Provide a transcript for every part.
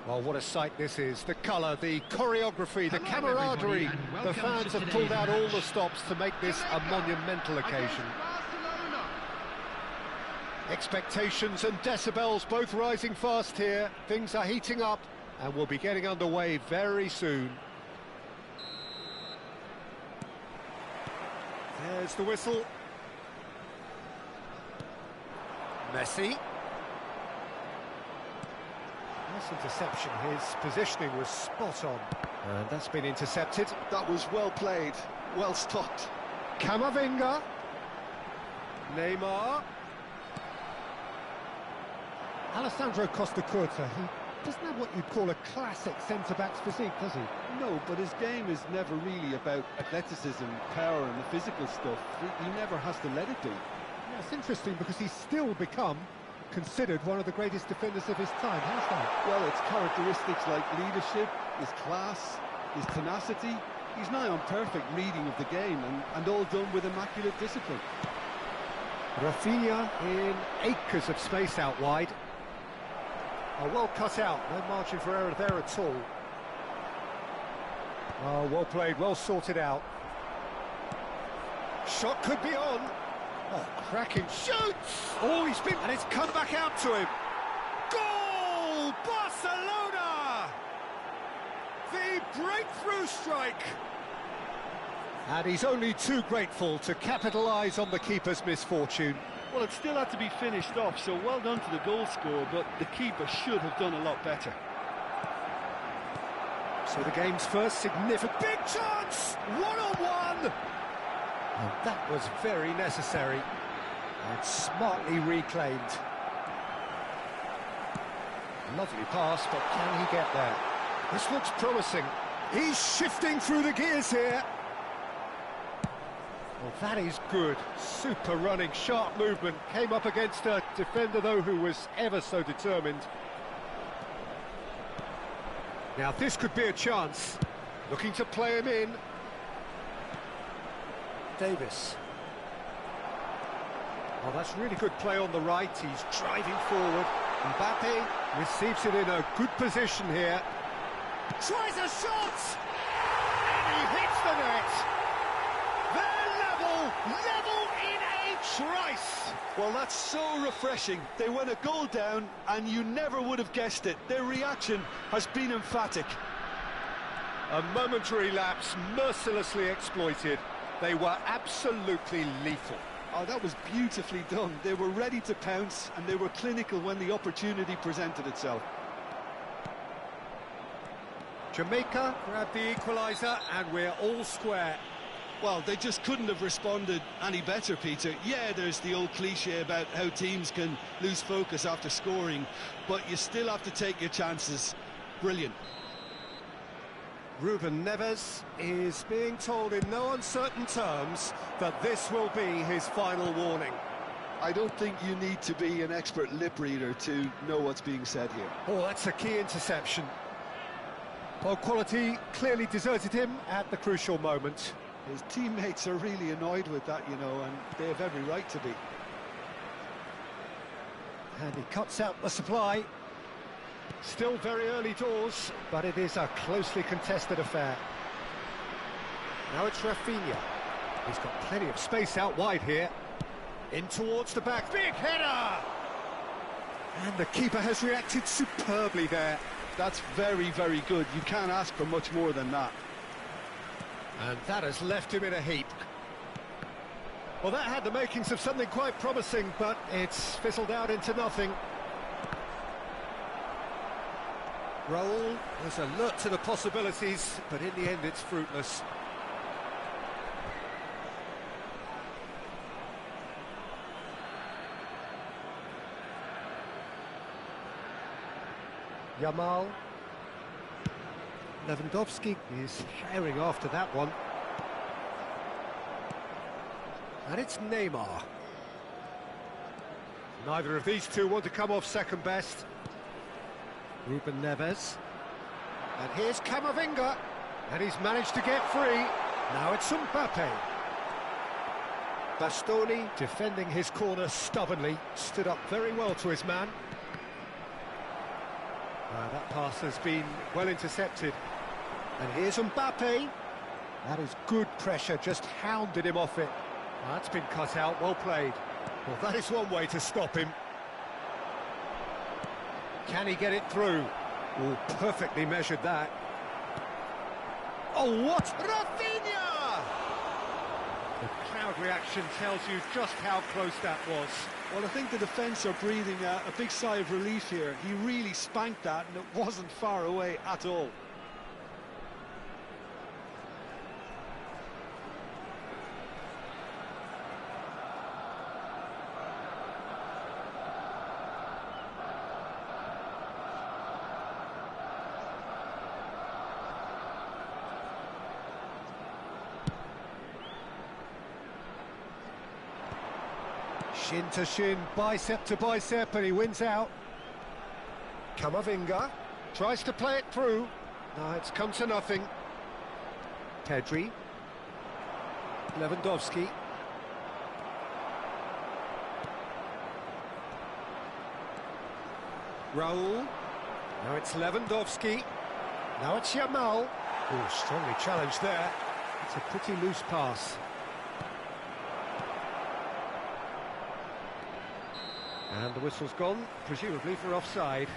Well, what a sight this is. The colour, the choreography, the camaraderie. The fans have pulled out all the stops to make this a monumental occasion. Expectations and decibels both rising fast here. Things are heating up and we'll be getting underway very soon. There's the whistle. Messi. Nice interception, his positioning was spot on. And that's been intercepted. That was well played, well stopped. Camavinga. Neymar. Alessandro Costa Curta, he doesn't have what you'd call a classic centre-back's physique, does he? No, but his game is never really about athleticism, power and the physical stuff. He never has to let it be. Yeah, it's interesting because he's still become considered one of the greatest defenders of his time. How's that? Well, it's characteristics like leadership, his class, his tenacity. He's nigh on perfect reading of the game and all done with immaculate discipline. Rafinha in acres of space out wide. Oh, well cut out, no margin for error there at all. Oh, well played, well sorted out. Shot could be on. Oh, cracking shoots! Oh, he's been... and it's come back out to him. Goal! Barcelona! The breakthrough strike! And he's only too grateful to capitalise on the keeper's misfortune. Well, it still had to be finished off, so well done to the goal scorer, but the keeper should have done a lot better. So the game's first significant... big chance! One-on-one! And that was very necessary and smartly reclaimed. Lovely pass, but can he get there? This looks promising. He's shifting through the gears here. Well, that is good. Super running, sharp movement. Came up against a defender, though, who was ever so determined. Now, this could be a chance. Looking to play him in. Davis. Oh, that's really good play on the right. He's driving forward. Mbappe receives it in a good position here. Tries a shot! And he hits the net! They're level in a trice! Well, that's so refreshing. They went a goal down, and you never would have guessed it. Their reaction has been emphatic. A momentary lapse, mercilessly exploited. They were absolutely lethal. Oh, that was beautifully done. They were ready to pounce, and they were clinical when the opportunity presented itself. Jamaica grabbed the equaliser, and we're all square. Well, they just couldn't have responded any better, Peter. Yeah, there's the old cliche about how teams can lose focus after scoring, but you still have to take your chances. Brilliant. Ruben Neves is being told in no uncertain terms that this will be his final warning. I don't think you need to be an expert lip reader to know what's being said here. Oh, that's a key interception. Well, quality clearly deserted him at the crucial moment. His teammates are really annoyed with that, you know, and they have every right to be. And he cuts out the supply. Still very early doors, but it is a closely contested affair. Now it's Rafinha. He's got plenty of space out wide here. In towards the back. Big header! And the keeper has reacted superbly there. That's very, very good. You can't ask for much more than that. And that has left him in a heap. Well, that had the makings of something quite promising, but it's fizzled out into nothing. Raul was alert to the possibilities, but in the end it's fruitless. Yamal. Lewandowski is herring after that one. And it's Neymar. Neither of these two want to come off second best. Ruben Neves. And here's Camavinga. And he's managed to get free. Now it's Mbappe. Bastoni, defending his corner stubbornly, stood up very well to his man. That pass has been well intercepted. And here's Mbappe. That is good pressure, just hounded him off it. That's been cut out, well played. Well, that is one way to stop him. Can he get it through? Oh, perfectly measured that. Oh, what? Rafinha! The crowd reaction tells you just how close that was. Well, I think the defence are breathing a big sigh of relief here. He really spanked that, and it wasn't far away at all. Shin to shin, bicep to bicep, and he wins out. Camavinga tries to play it through. No, it's come to nothing. Pedri. Lewandowski. Raul. Now it's Lewandowski. Now it's Yamal. Oh, strongly challenged there. It's a pretty loose pass. And the whistle's gone, presumably for offside.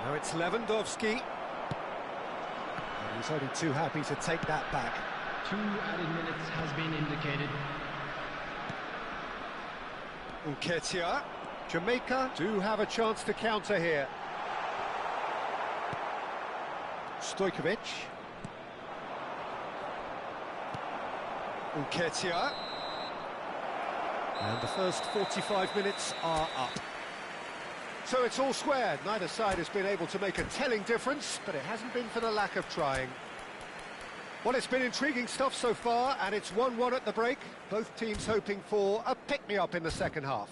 Now it's Lewandowski. And he's only too happy to take that back. 2 added minutes has been indicated. Nketiah. Jamaica do have a chance to counter here. Stojkovic. Nketiah. And the first 45 minutes are up. So it's all squared. Neither side has been able to make a telling difference, but it hasn't been for the lack of trying. Well, it's been intriguing stuff so far, and it's 1-1 at the break. Both teams hoping for a pick-me-up in the second half.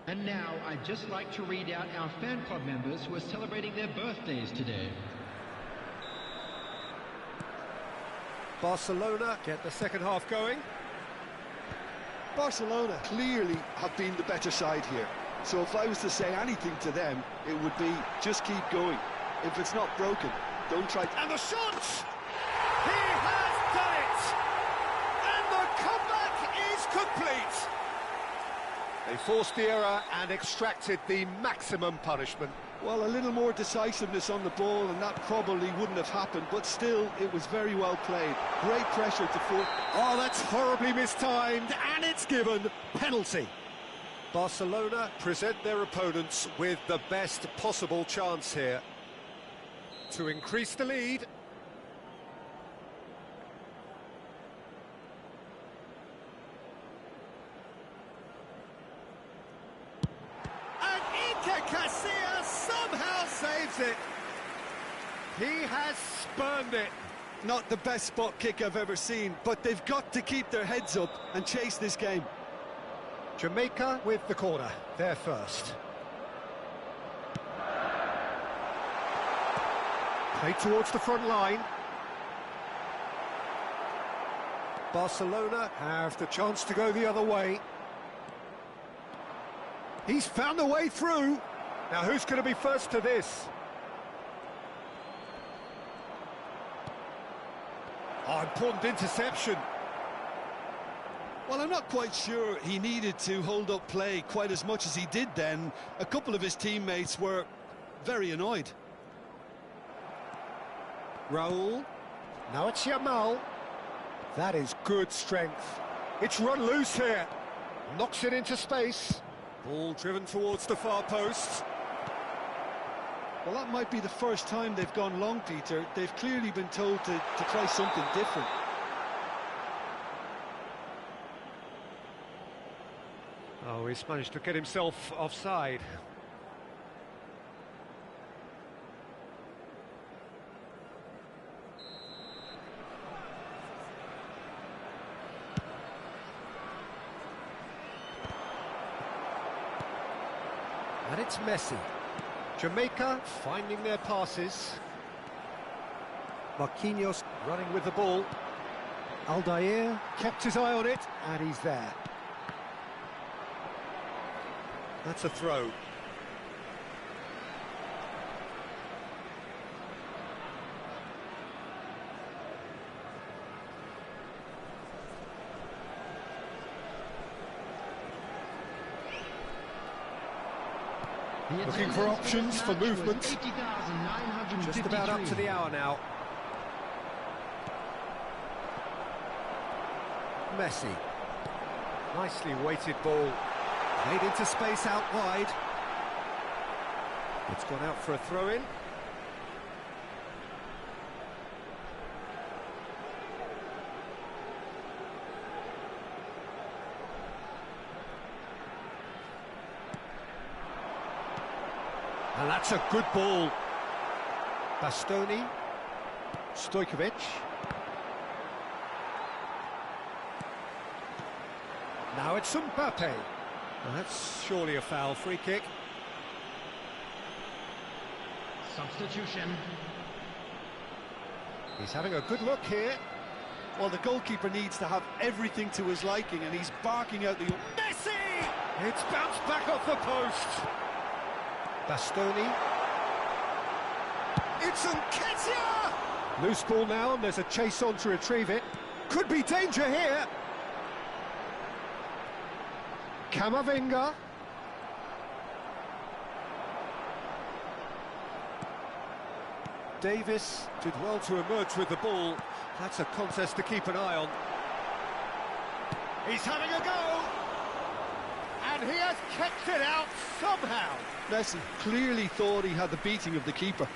And now, I'd just like to read out our fan club members who are celebrating their birthdays today. Barcelona get the second half going. Barcelona clearly have been the better side here. So if I was to say anything to them, it would be just keep going. If it's not broken, don't try. And the shot! He has done it! And the comeback is complete! They forced the error and extracted the maximum punishment. Well, a little more decisiveness on the ball and that probably wouldn't have happened, but still, it was very well played. Great pressure to foot. Oh, that's horribly mistimed, and it's given penalty. Barcelona present their opponents with the best possible chance here to increase the lead. Casillas somehow saves it. He has spurned it. Not the best spot kick I've ever seen, but they've got to keep their heads up and chase this game. Jamaica with the corner, they're first. Played towards the front line. Barcelona have the chance to go the other way. He's found a way through. Now, who's going to be first to this? Oh, important interception. Well, I'm not quite sure he needed to hold up play quite as much as he did then. A couple of his teammates were very annoyed. Raul. Now it's Yamal. That is good strength. It's run loose here. Knocks it into space. Ball driven towards the far post. Well, that might be the first time they've gone long, Peter. They've clearly been told to try something different. Oh, he's managed to get himself offside. And it's Messi. Jamaica finding their passes. Marquinhos running with the ball. Aldair kept his eye on it, and he's there. That's a throw. Looking for options for movement. Just about up to the hour now. Messi. Nicely weighted ball. Played into space out wide. It's gone out for a throw-in. And that's a good ball. Bastoni. Stojkovic. Now it's Mbappe. Well, that's surely a foul. Free kick. Substitution. He's having a good look here. Well, the goalkeeper needs to have everything to his liking, and he's barking out the... Messi! It's bounced back off the post. Bastoni. It's Nketiah! Loose ball now, and there's a chase on to retrieve it. Could be danger here. Camavinga. Davis did well to emerge with the ball. That's a contest to keep an eye on. He's having a go! And he has kept it out somehow. Messi clearly thought he had the beating of the keeper.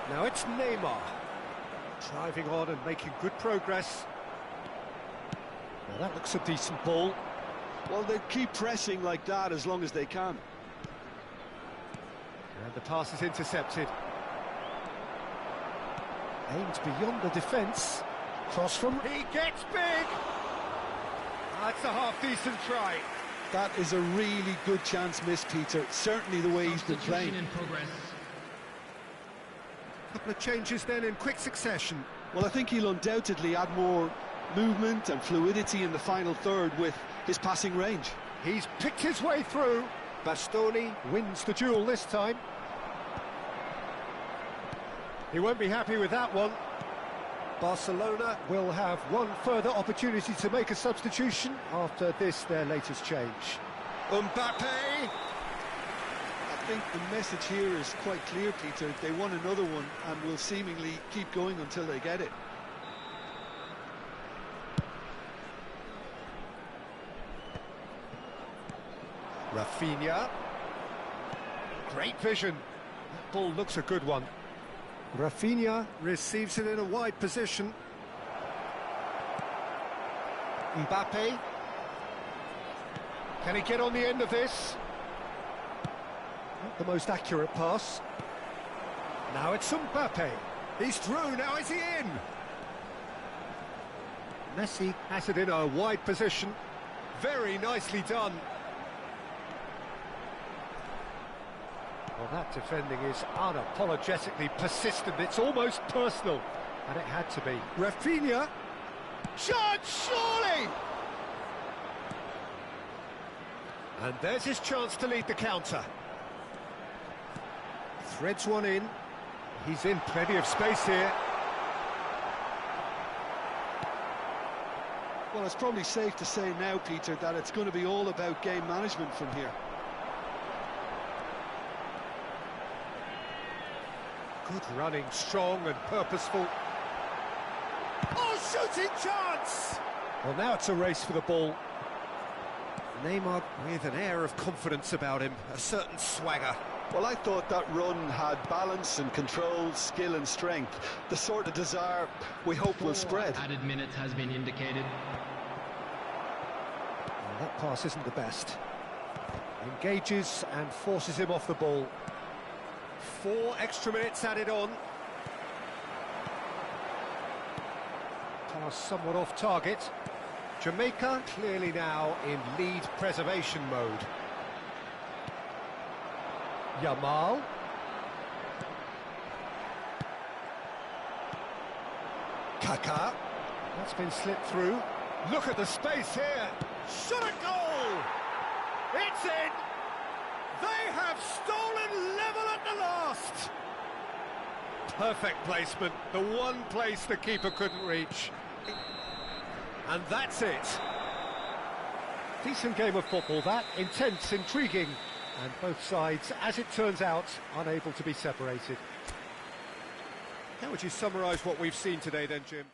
Now it's Neymar. Driving on and making good progress. Well, that looks a decent ball. Well, they keep pressing like that as long as they can. And the pass is intercepted. Aimed beyond the defence. Cross from... He gets big! That's a half-decent try. That is a really good chance missed, Peter. Certainly the way he's been playing. In progress. Couple of changes then in quick succession. Well, I think he'll undoubtedly add more movement and fluidity in the final third with his passing range. He's picked his way through. Bastoni wins the duel this time. He won't be happy with that one. Barcelona will have one further opportunity to make a substitution after this, their latest change. Mbappe! I think the message here is quite clear, Peter. They want another one and will seemingly keep going until they get it. Rafinha. Great vision. That ball looks a good one. Rafinha receives it in a wide position. Mbappe. Can he get on the end of this? Not the most accurate pass. Now it's Mbappe. He's through, now is he in? Messi has it in a wide position. Very nicely done. Well, that defending is unapologetically persistent. It's almost personal, and it had to be. Rafinha. Shot, surely! And there's his chance to lead the counter. Threads one in. He's in plenty of space here. Well, it's probably safe to say now, Peter, that it's going to be all about game management from here. Good running, strong and purposeful. Oh, shooting chance! Well, now it's a race for the ball. Neymar with an air of confidence about him, a certain swagger. Well, I thought that run had balance and control, skill and strength. The sort of desire we hope will spread. Added minutes has been indicated. Well, that pass isn't the best. Engages and forces him off the ball. 4 extra minutes added on. Pass somewhat off target. Jamaica clearly now in lead preservation mode. Yamal. Kaká. That's been slipped through. Look at the space here. Shot a goal! It's in! They have stolen level at the last! Perfect placement, the one place the keeper couldn't reach. And that's it. Decent game of football, that. Intense, intriguing. And both sides, as it turns out, unable to be separated. How would you summarise what we've seen today then, Jim?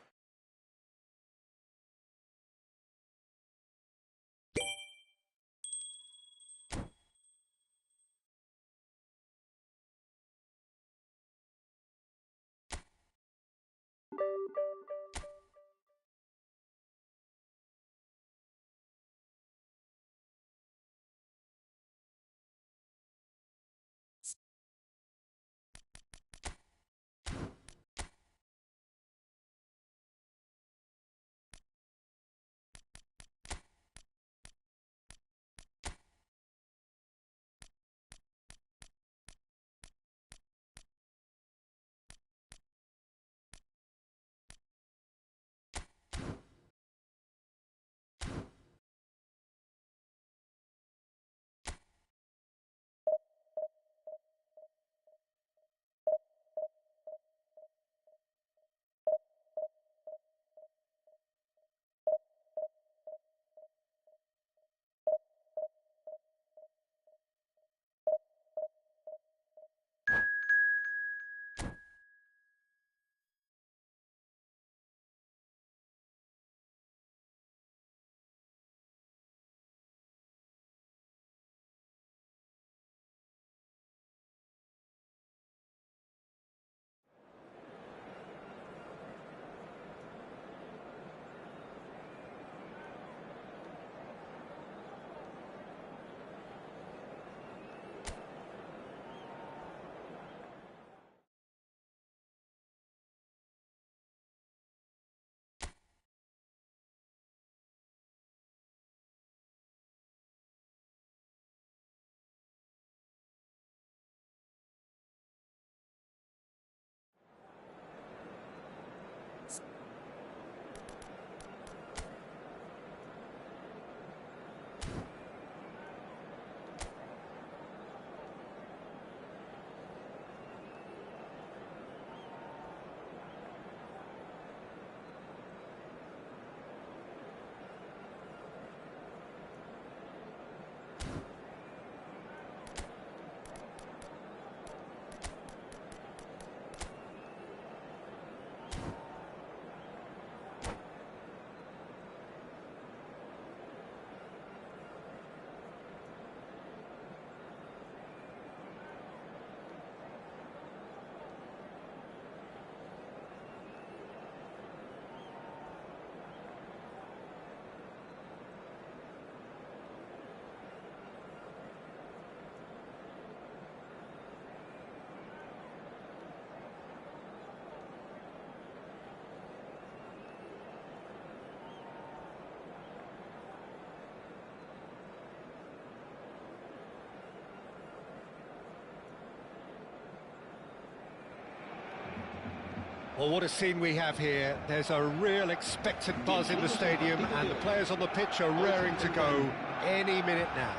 Well, what a scene we have here. There's a real expectant buzz in the stadium, and the players on the pitch are raring to go any minute now.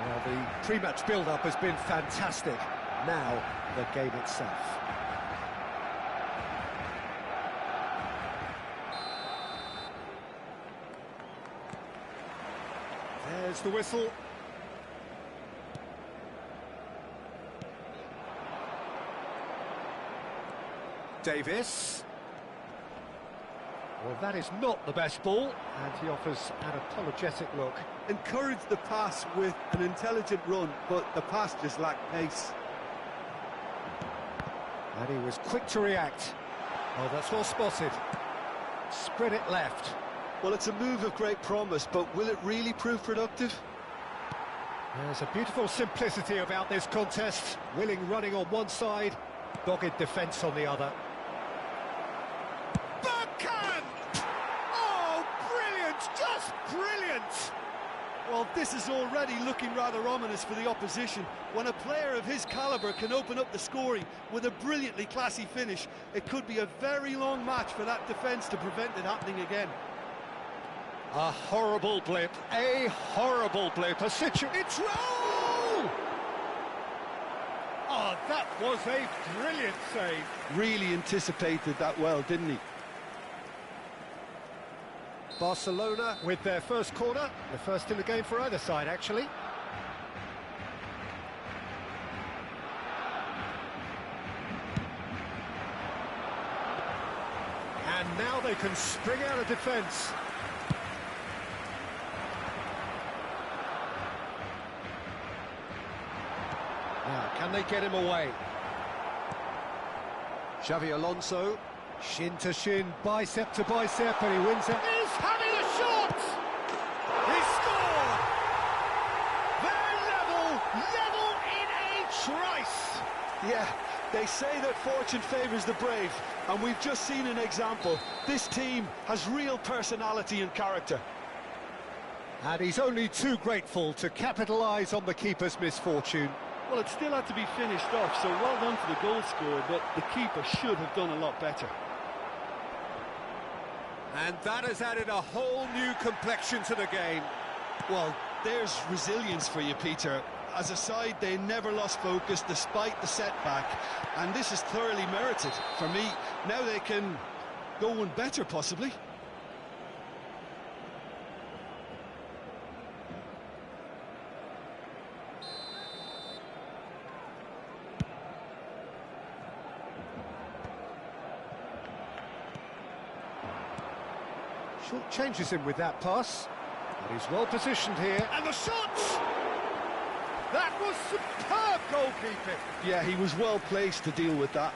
Well, the pre-match build-up has been fantastic. Now, the game itself. There's the whistle. Davis. Well, that is not the best ball, and he offers an apologetic look. Encouraged the pass with an intelligent run, but the pass just lacked pace. And he was quick to react. Oh, that's well spotted. Spread it left. Well, it's a move of great promise, but will it really prove productive? There's a beautiful simplicity about this contest. Willing running on one side, dogged defence on the other. Backhand! Oh, brilliant! Just brilliant! Well, this is already looking rather ominous for the opposition. When a player of his calibre can open up the scoring with a brilliantly classy finish, it could be a very long match for that defence to prevent it happening again. A horrible blip, a situation. It's roll! Oh, that was a brilliant save. Really anticipated that well, didn't he? Barcelona with their first corner, the first in the game for either side, actually. And now they can spring out of defence. Now, can they get him away? Xavi Alonso, shin to shin, bicep to bicep, and he wins it. He's having a shot! He scored! They're level in a trice! Yeah, they say that fortune favours the brave, and we've just seen an example. This team has real personality and character. And he's only too grateful to capitalise on the keeper's misfortune. Well, it still had to be finished off, so well done for the goal scorer, but the keeper should have done a lot better. And that has added a whole new complexion to the game. Well, there's resilience for you, Peter. As a side, they never lost focus despite the setback, and this is thoroughly merited. For me, now they can go one better, possibly. Short changes him with that pass. But he's well positioned here. And the shot! That was superb goalkeeping. Yeah, he was well placed to deal with that.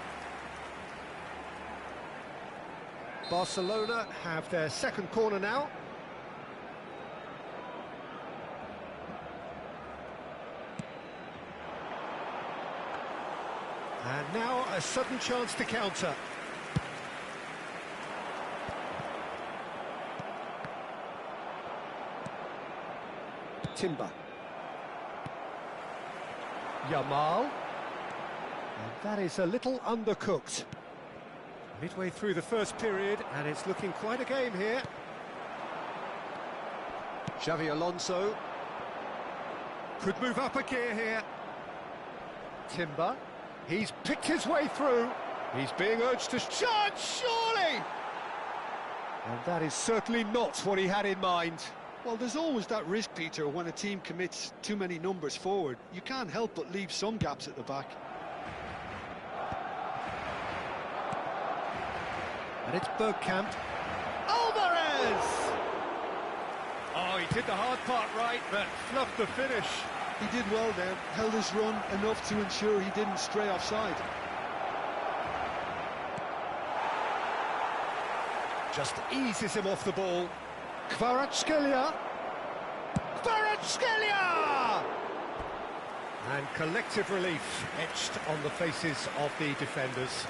Barcelona have their second corner now. And now a sudden chance to counter. Timber. Yamal. And that is a little undercooked. Midway through the first period, and it's looking quite a game here. Xavi Alonso. Could move up a gear here. Timber. He's picked his way through. He's being urged to charge, surely! And that is certainly not what he had in mind. Well, there's always that risk, Peter, when a team commits too many numbers forward. You can't help but leave some gaps at the back. And it's Bergkamp. Alvarez! Oh, he did the hard part right, but fluffed the finish. He did well there, held his run enough to ensure he didn't stray offside. Just eases him off the ball. Kvaratskhelia! And collective relief etched on the faces of the defenders.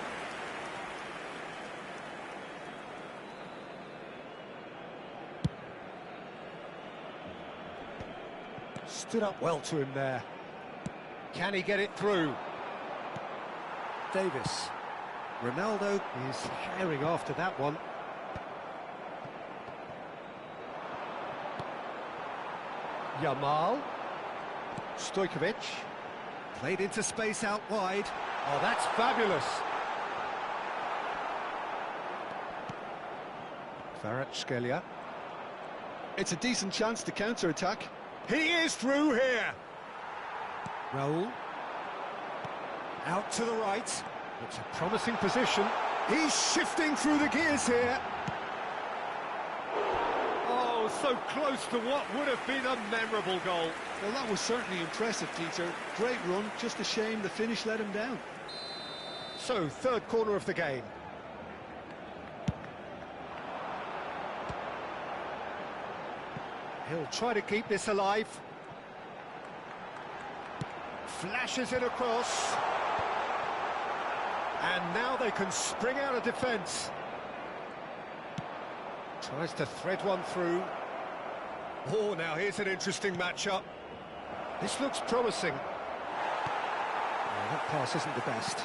Stood up well to him there. Can he get it through? Davis. Ronaldo is herring after that one. Yamal. Stojkovic. Played into space out wide. Oh, that's fabulous. Kvaratskhelia. It's a decent chance to counter-attack. He is through here. Raul. Out to the right. It's a promising position. He's shifting through the gears here. Oh, so close to what would have been a memorable goal. Well, that was certainly impressive, Peter. Great run, just a shame the finish let him down. So, third corner of the game. He'll try to keep this alive. Flashes it across. And now they can spring out of defence. Tries to thread one through. Oh, now here's an interesting matchup. This looks promising. Oh, that pass isn't the best.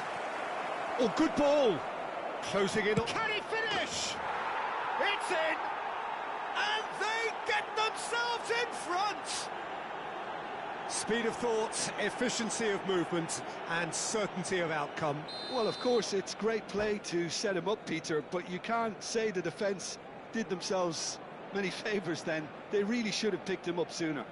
Oh, good ball! Closing in on... Can he finish? It's in! And they get themselves in front! Speed of thought, efficiency of movement, and certainty of outcome. Well, of course, it's great play to set him up, Peter, but you can't say the defence did themselves many favours then. They really should have picked him up sooner.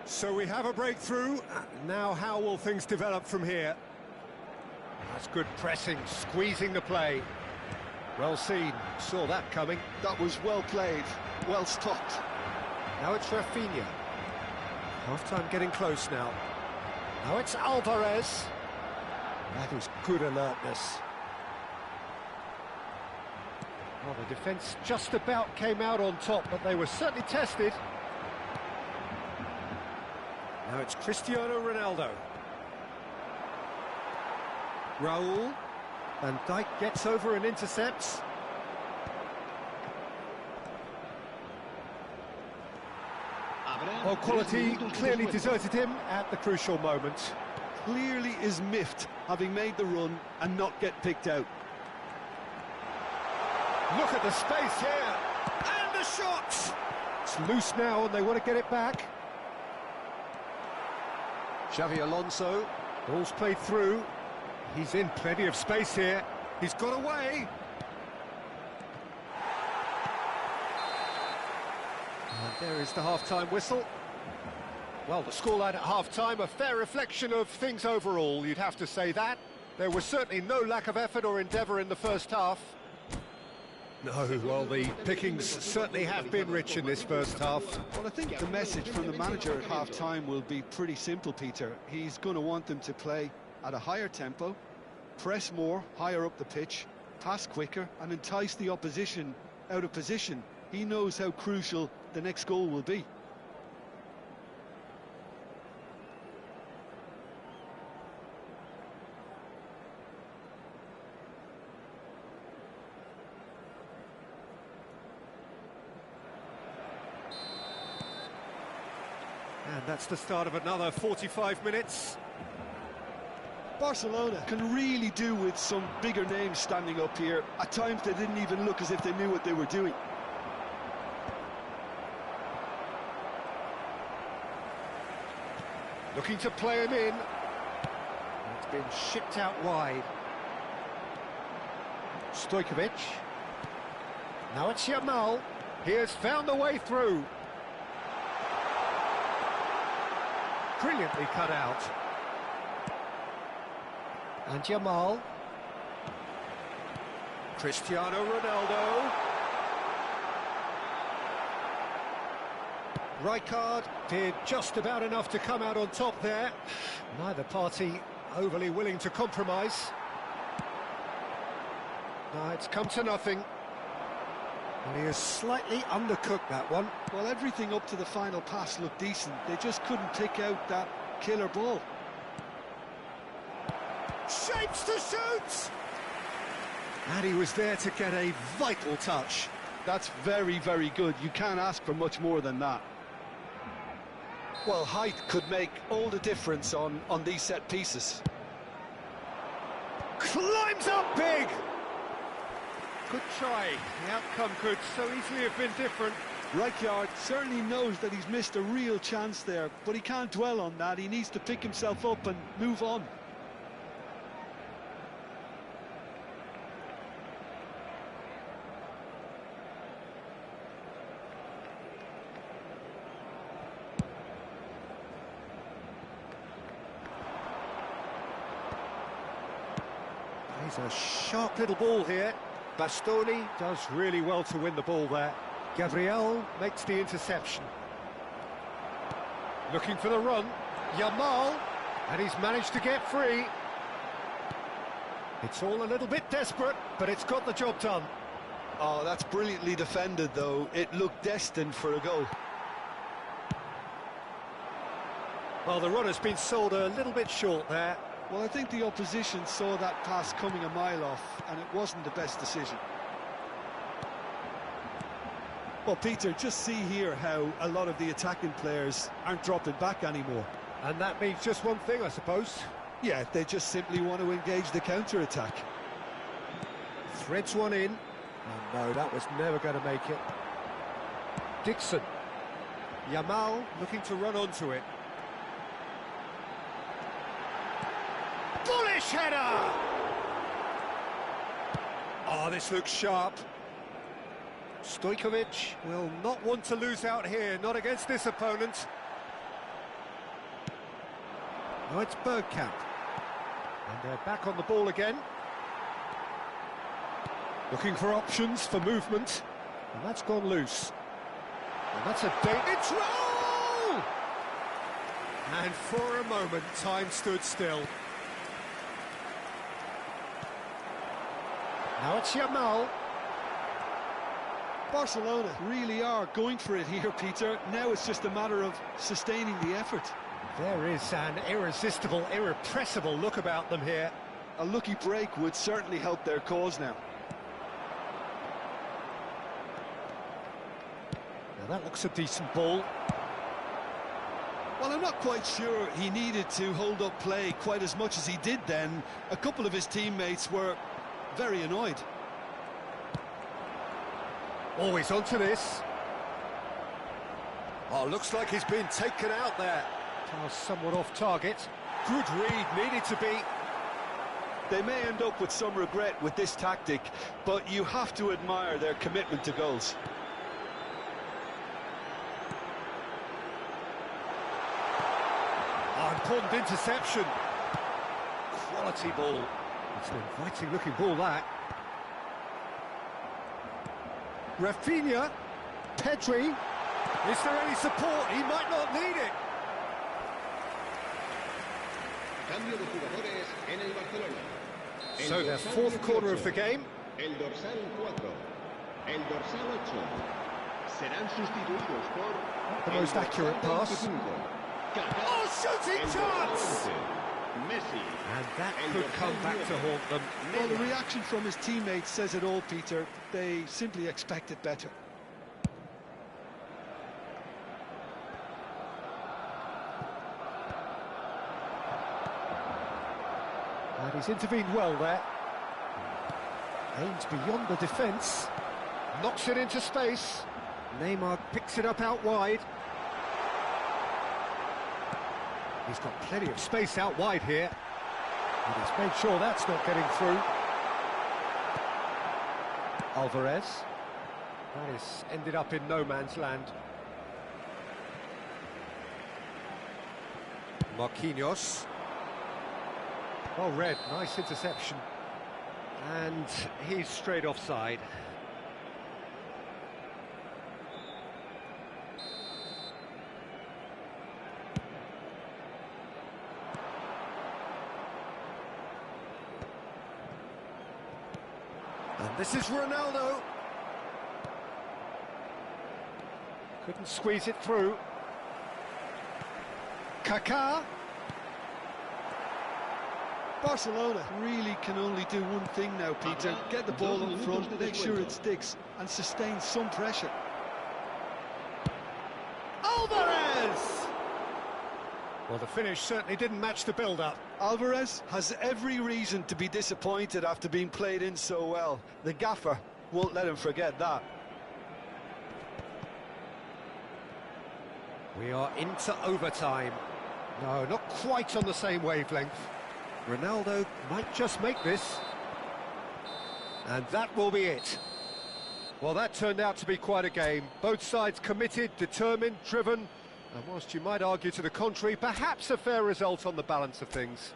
So we have a breakthrough. Now how will things develop from here? That's good pressing, squeezing the play. Well seen, saw that coming. That was well played, well stopped. Now it's Rafinha. Half-time getting close now. Now it's Alvarez. That is good alertness. Well, the defence just about came out on top, but they were certainly tested. Now it's Cristiano Ronaldo. Raul. Van Dijk gets over and intercepts. Well, quality clearly deserted him at the crucial moment. Clearly is miffed, having made the run and not get picked out. Look at the space here. And the shot! It's loose now and they want to get it back. Xavi Alonso. Ball's played through. He's in plenty of space here. He's got away. And there is the half-time whistle. Well, the scoreline at half-time, a fair reflection of things overall, you'd have to say that. There was certainly no lack of effort or endeavour in the first half. No, well, the pickings certainly have been rich in this first half. Well, I think the message from the manager at half-time will be pretty simple, Peter. He's going to want them to play at a higher tempo, press more, higher up the pitch, pass quicker, and entice the opposition out of position. He knows how crucial the next goal will be. And that's the start of another 45 minutes. Barcelona can really do with some bigger names standing up here. At times they didn't even look as if they knew what they were doing. Looking to play him in. It's been shipped out wide. Stojkovic. Now it's Yamal. He has found the way through. Brilliantly cut out. And Yamal. Cristiano Ronaldo. Rijkaard did just about enough to come out on top there. Neither party overly willing to compromise. No, it's come to nothing. And he has slightly undercooked that one. Well, everything up to the final pass looked decent. They just couldn't pick out that killer ball. Shapes to shoot! And he was there to get a vital touch. That's very, very good. You can't ask for much more than that. Well, height could make all the difference on these set pieces. Climbs up big! Good try. The outcome could so easily have been different. Rijkaard certainly knows that he's missed a real chance there, but he can't dwell on that. He needs to pick himself up and move on. He's a sharp little ball here. Bastoni does really well to win the ball there. Gabriel makes the interception. Looking for the run. Yamal, and he's managed to get free. It's all a little bit desperate, but it's got the job done. Oh, that's brilliantly defended, though. It looked destined for a goal. Well, the run has been sold a little bit short there. Well, I think the opposition saw that pass coming a mile off, and it wasn't the best decision. Well, Peter, just see here how a lot of the attacking players aren't dropping back anymore. And that means just one thing, I suppose. Yeah, they just simply want to engage the counter-attack. Threads one in. Oh no, that was never going to make it. Dixon. Yamal looking to run onto it. Bullish header! Oh, this looks sharp. Stojkovic will not want to lose out here, not against this opponent. Now it's Bergkamp. And they're back on the ball again. Looking for options for movement. And that's gone loose. And that's a it's roll! And for a moment, time stood still. Now it's Yamal. Barcelona really are going for it here, Peter. Now it's just a matter of sustaining the effort. There is an irresistible, irrepressible look about them here. A lucky break would certainly help their cause now. Now that looks a decent ball. Well, I'm not quite sure he needed to hold up play quite as much as he did then. A couple of his teammates were very annoyed. Always onto this. Oh, looks like he's been taken out there. Pass somewhat off target. Good read, needed to be. They may end up with some regret with this tactic, but you have to admire their commitment to goals. Oh, important interception. Quality ball. It's an inviting looking ball, that. Rafinha. Pedri. Is there any support? He might not need it. Cambio de jugadores en el Barcelona. So the fourth quarter of the game. El dorsal 4, el dorsal 8 serán sustituidos por The most accurate pass. Oh, shooting chance! Messi. And that could come back to haunt them. Well, the reaction from his teammates says it all, Peter. They simply expected better. And he's intervened well there. Aims beyond the defence. Knocks it into space. Neymar picks it up out wide. He's got plenty of space out wide here. And he's made sure that's not getting through. Alvarez. That has ended up in no man's land. Marquinhos. Well read, nice interception. And he's straight offside. And this is Ronaldo. Couldn't squeeze it through. Kaká. Barcelona really can only do one thing now, Peter. Get the ball up front, make sure it sticks, and sustain some pressure. Alvarez! Well, the finish certainly didn't match the build-up. Alvarez has every reason to be disappointed after being played in so well. The gaffer won't let him forget that. We are into overtime. No, not quite on the same wavelength. Ronaldo might just make this. And that will be it. Well, that turned out to be quite a game. Both sides committed, determined, driven. And whilst you might argue to the contrary, perhaps a fair result on the balance of things.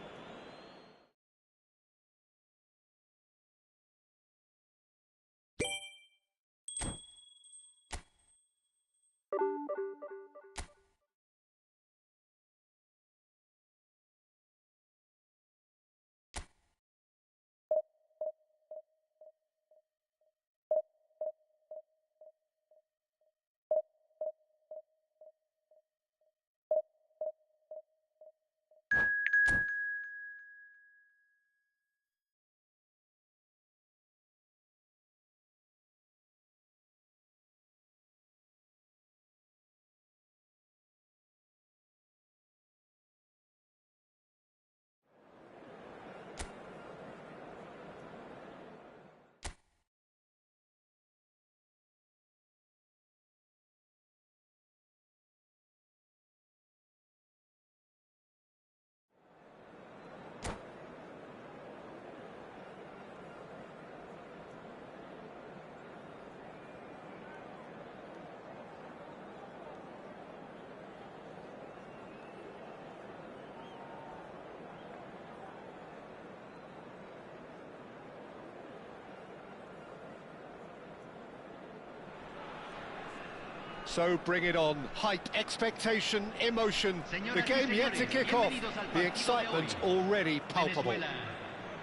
So bring it on. Hype, expectation, emotion. The game yet to kick off. The excitement already palpable.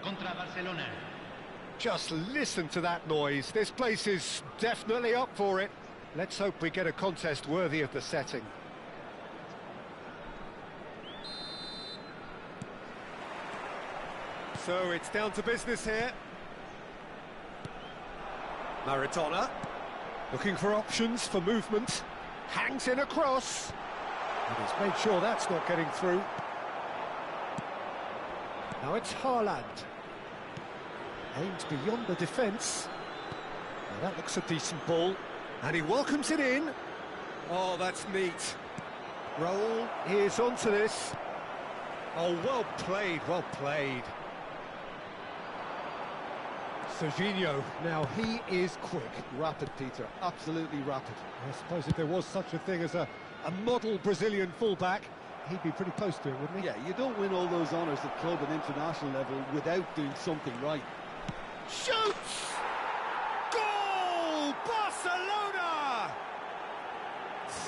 Contra Barcelona. Just listen to that noise. This place is definitely up for it. Let's hope we get a contest worthy of the setting. So it's down to business here. Maradona. Looking for options for movement. Hangs in a cross. And he's made sure that's not getting through. Now it's Haaland. Aimed beyond the defence. Now that looks a decent ball. And he welcomes it in. Oh, that's neat. Raul is onto this. Oh, well played, well played. Serginho, now he is quick. Rapid, Peter, absolutely rapid. I suppose if there was such a thing as a model Brazilian fullback, he'd be pretty close to it, wouldn't he? Yeah, you don't win all those honours at club and international level without doing something right. Shoots! Goal! Barcelona!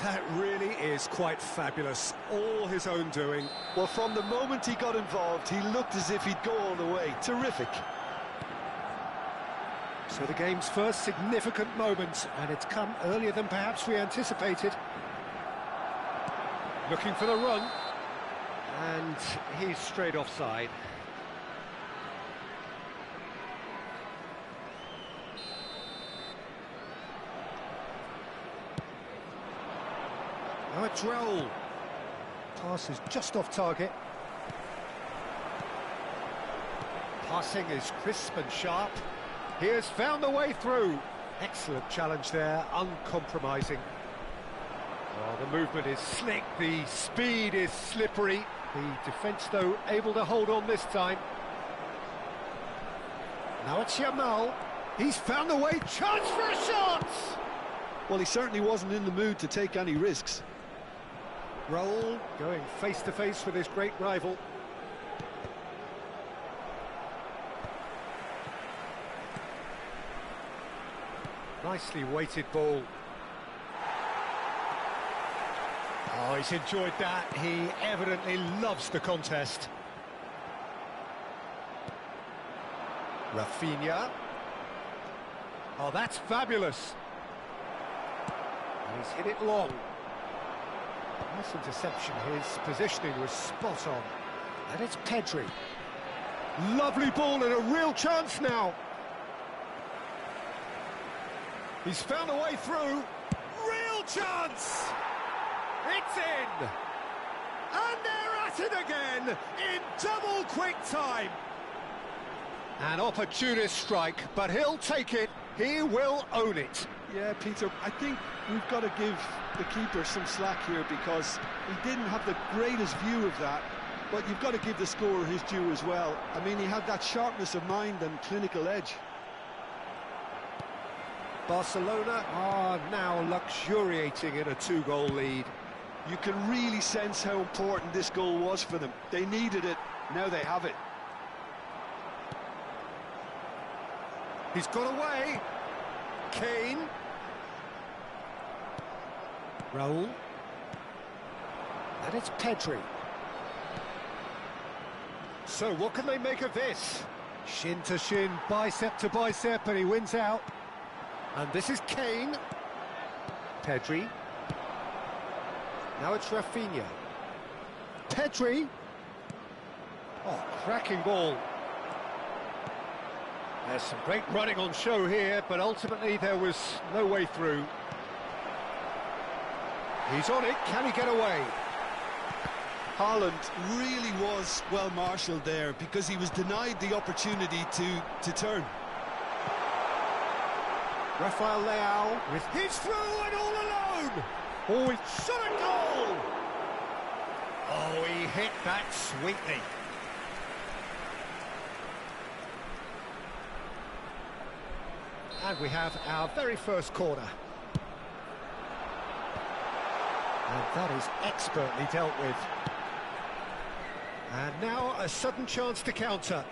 That really is quite fabulous. All his own doing. Well, from the moment he got involved, he looked as if he'd go all the way. Terrific. So the game's first significant moment, and it's come earlier than perhaps we anticipated. Looking for the run, and he's straight offside. Now it's Raul. Pass is just off target. Passing is crisp and sharp. He has found the way through. Excellent challenge there, uncompromising. Oh, the movement is slick, the speed is slippery. The defence, though, able to hold on this time. Now it's Yamal. He's found the way, chance for a shot! Well, he certainly wasn't in the mood to take any risks. Raul going face-to-face with his great rival. Nicely weighted ball. Oh, he's enjoyed that. He evidently loves the contest. Rafinha. Oh, that's fabulous. And he's hit it long. Nice interception. His positioning was spot on. And it's Pedri. Lovely ball and a real chance now. He's found a way through. Real chance! It's in! And they're at it again in double quick time. An opportunist strike, but he'll take it. He will own it. Yeah, Peter, I think we've got to give the keeper some slack here because he didn't have the greatest view of that, but you've got to give the scorer his due as well. I mean, he had that sharpness of mind and clinical edge. Barcelona are now luxuriating in a two-goal lead. You can really sense how important this goal was for them. They needed it, now they have it. He's got away. Kane. Raul. And it's Pedri. So what can they make of this? Shin to shin, bicep to bicep, and he wins out. And this is Kane. Pedri. Now it's Rafinha. Pedri. Oh, cracking ball. There's some great running on show here, but ultimately there was no way through. He's on it, can he get away? Haaland really was well marshalled there because he was denied the opportunity to turn. Rafael Leao with his through and all alone. Oh, he's shot a goal. Oh, he hit that sweetly. And we have our very first corner. And that is expertly dealt with. And now a sudden chance to counter.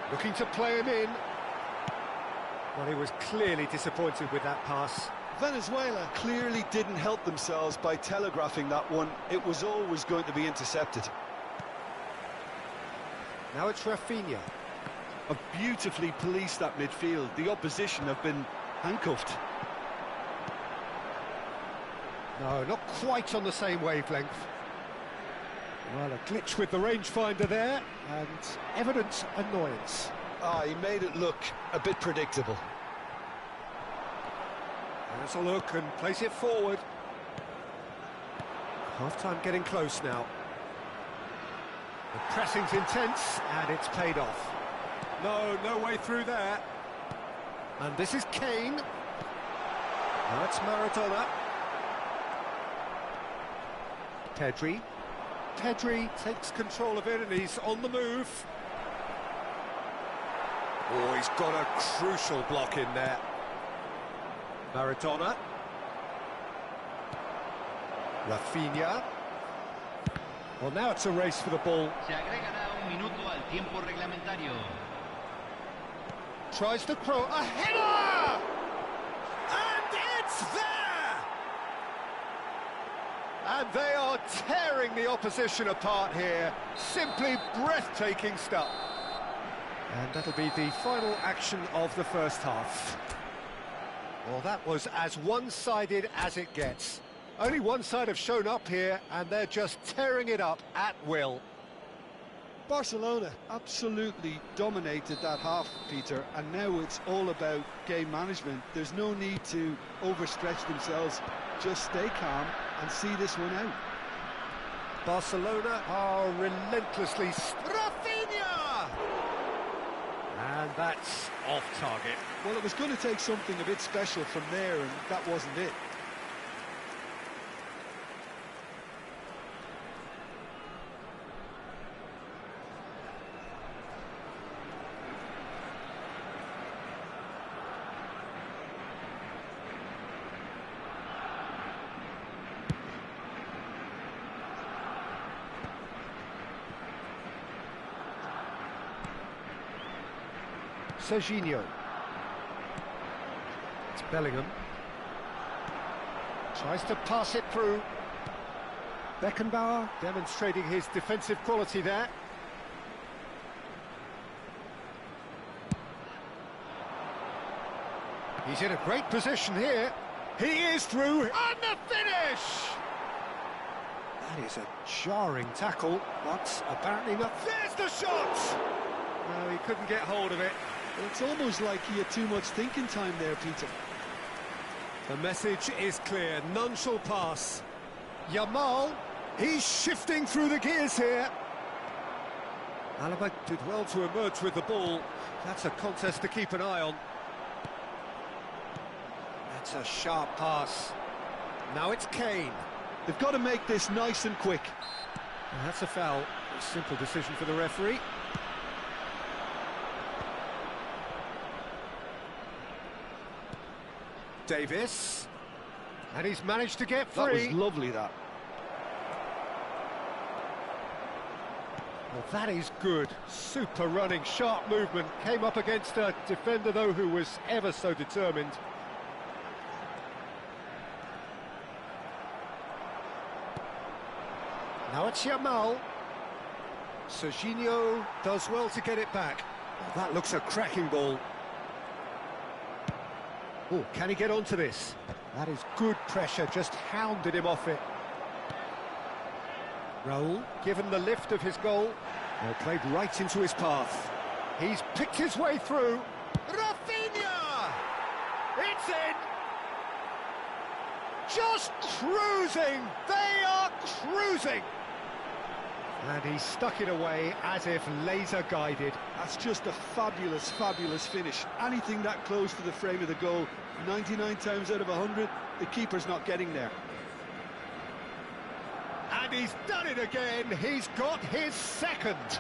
Looking to play him in. Well, he was clearly disappointed with that pass. Venezuela clearly didn't help themselves by telegraphing that one. It was always going to be intercepted. Now it's Rafinha. Have beautifully policed that midfield. The opposition have been handcuffed. No, not quite on the same wavelength. Well, a glitch with the rangefinder there, and evident annoyance. Ah, he made it look a bit predictable. There's a look and place it forward. Half-time getting close now. The pressing's intense, and it's paid off. No way through there. And this is Kane. Now it's Maradona. Pedri. Pedri takes control of it, and he's on the move. Oh, he's got a crucial block in there. Maradona. Rafinha. Well, now it's a race for the ball. Se agregará un minuto al tiempo reglamentario. Tries to throw a header! And it's there! And they are tearing the opposition apart here. Simply breathtaking stuff. And that'll be the final action of the first half. Well, that was as one-sided as it gets. Only one side have shown up here, and they're just tearing it up at will. Barcelona absolutely dominated that half, Peter, and now it's all about game management. There's no need to overstretch themselves. Just stay calm and see this one out. Barcelona are relentlessly... Rafinha! And that's off target. Well, it was going to take something a bit special from there, and that wasn't it. Serginho. It's Bellingham. Tries to pass it through. Beckenbauer demonstrating his defensive quality there. He's in a great position here. He is through, and the finish! That is a jarring tackle, but apparently not. There's the shot! No, he couldn't get hold of it. It's almost like he had too much thinking time there, Peter. The message is clear, none shall pass. Yamal, he's shifting through the gears here. Alaba did well to emerge with the ball. That's a contest to keep an eye on. That's a sharp pass. Now it's Kane. They've got to make this nice and quick. And that's a foul. A simple decision for the referee. Davis. And he's managed to get free. That was lovely, that. Well, that is good. Super running, sharp movement. Came up against a defender, though, who was ever so determined. Now it's Yamal. Serginho does well to get it back. Well, that looks a cracking ball. Oh, can he get onto this? That is good pressure, just hounded him off it. Raul, given the lift of his goal, well, played right into his path. He's picked his way through. Rafinha! It's in! Just cruising! They are cruising! And he stuck it away as if laser-guided. That's just a fabulous, fabulous finish. Anything that close to the frame of the goal, 99 times out of 100, the keeper's not getting there. And he's done it again. He's got his second.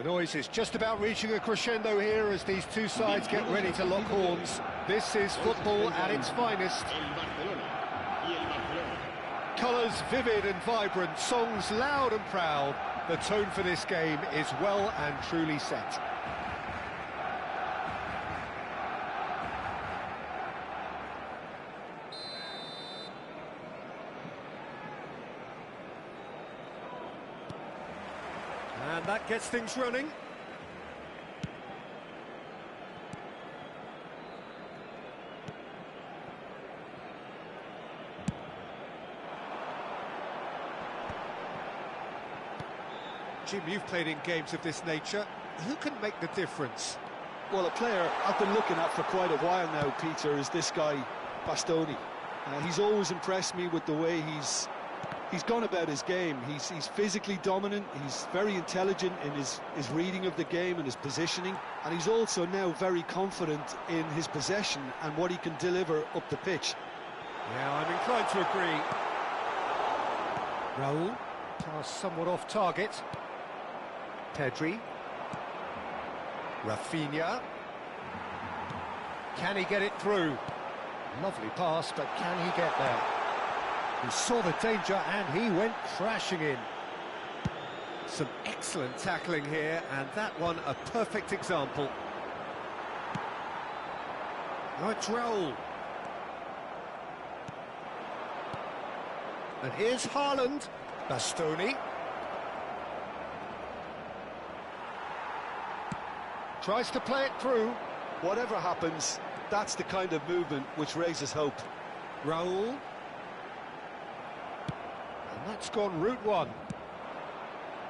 The noise is just about reaching a crescendo here as these two sides get ready to lock horns. This is football at its finest. Colours vivid and vibrant, songs loud and proud. The tone for this game is well and truly set. And that gets things running. Jim, you've played in games of this nature. Who can make the difference? Well, a player I've been looking at for quite a while now, Peter, is this guy, Bastoni. He's always impressed me with the way he's gone about his game. He's physically dominant, he's very intelligent in his reading of the game and his positioning, and he's also now very confident in his possession and what he can deliver up the pitch. Yeah, I'm inclined to agree. Raul, pass somewhat off target. Pedri. Rafinha. Can he get it through? Lovely pass, but can he get there? He saw the danger and he went crashing in. Some excellent tackling here, and that one a perfect example. Now it's Raul. And here's Haaland. Bastoni. Tries to play it through. Whatever happens, that's the kind of movement which raises hope. Raul. And that's gone route one.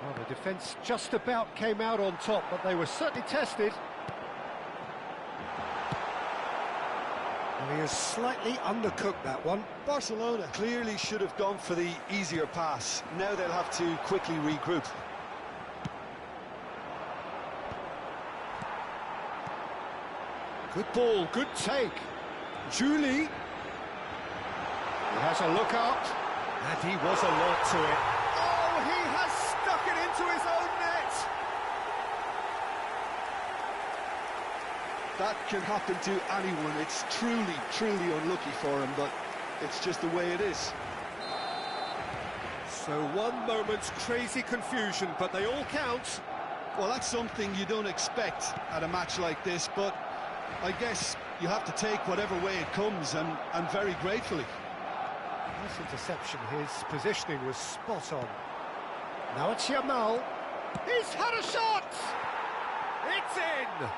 Well, the defence just about came out on top, but they were certainly tested. Well, he has slightly undercooked that one. Barcelona clearly should have gone for the easier pass. Now they'll have to quickly regroup. Good ball, good take. Julie. He has a look out, and he was alert to it. Oh, he has stuck it into his own net. That can happen to anyone. It's truly unlucky for him, but it's just the way it is. So one moment's crazy confusion, but they all count. Well, that's something you don't expect at a match like this, but I guess you have to take whatever way it comes, and very gratefully. Nice interception. His positioning was spot on. Now it's Yamal. He's had a shot! It's in!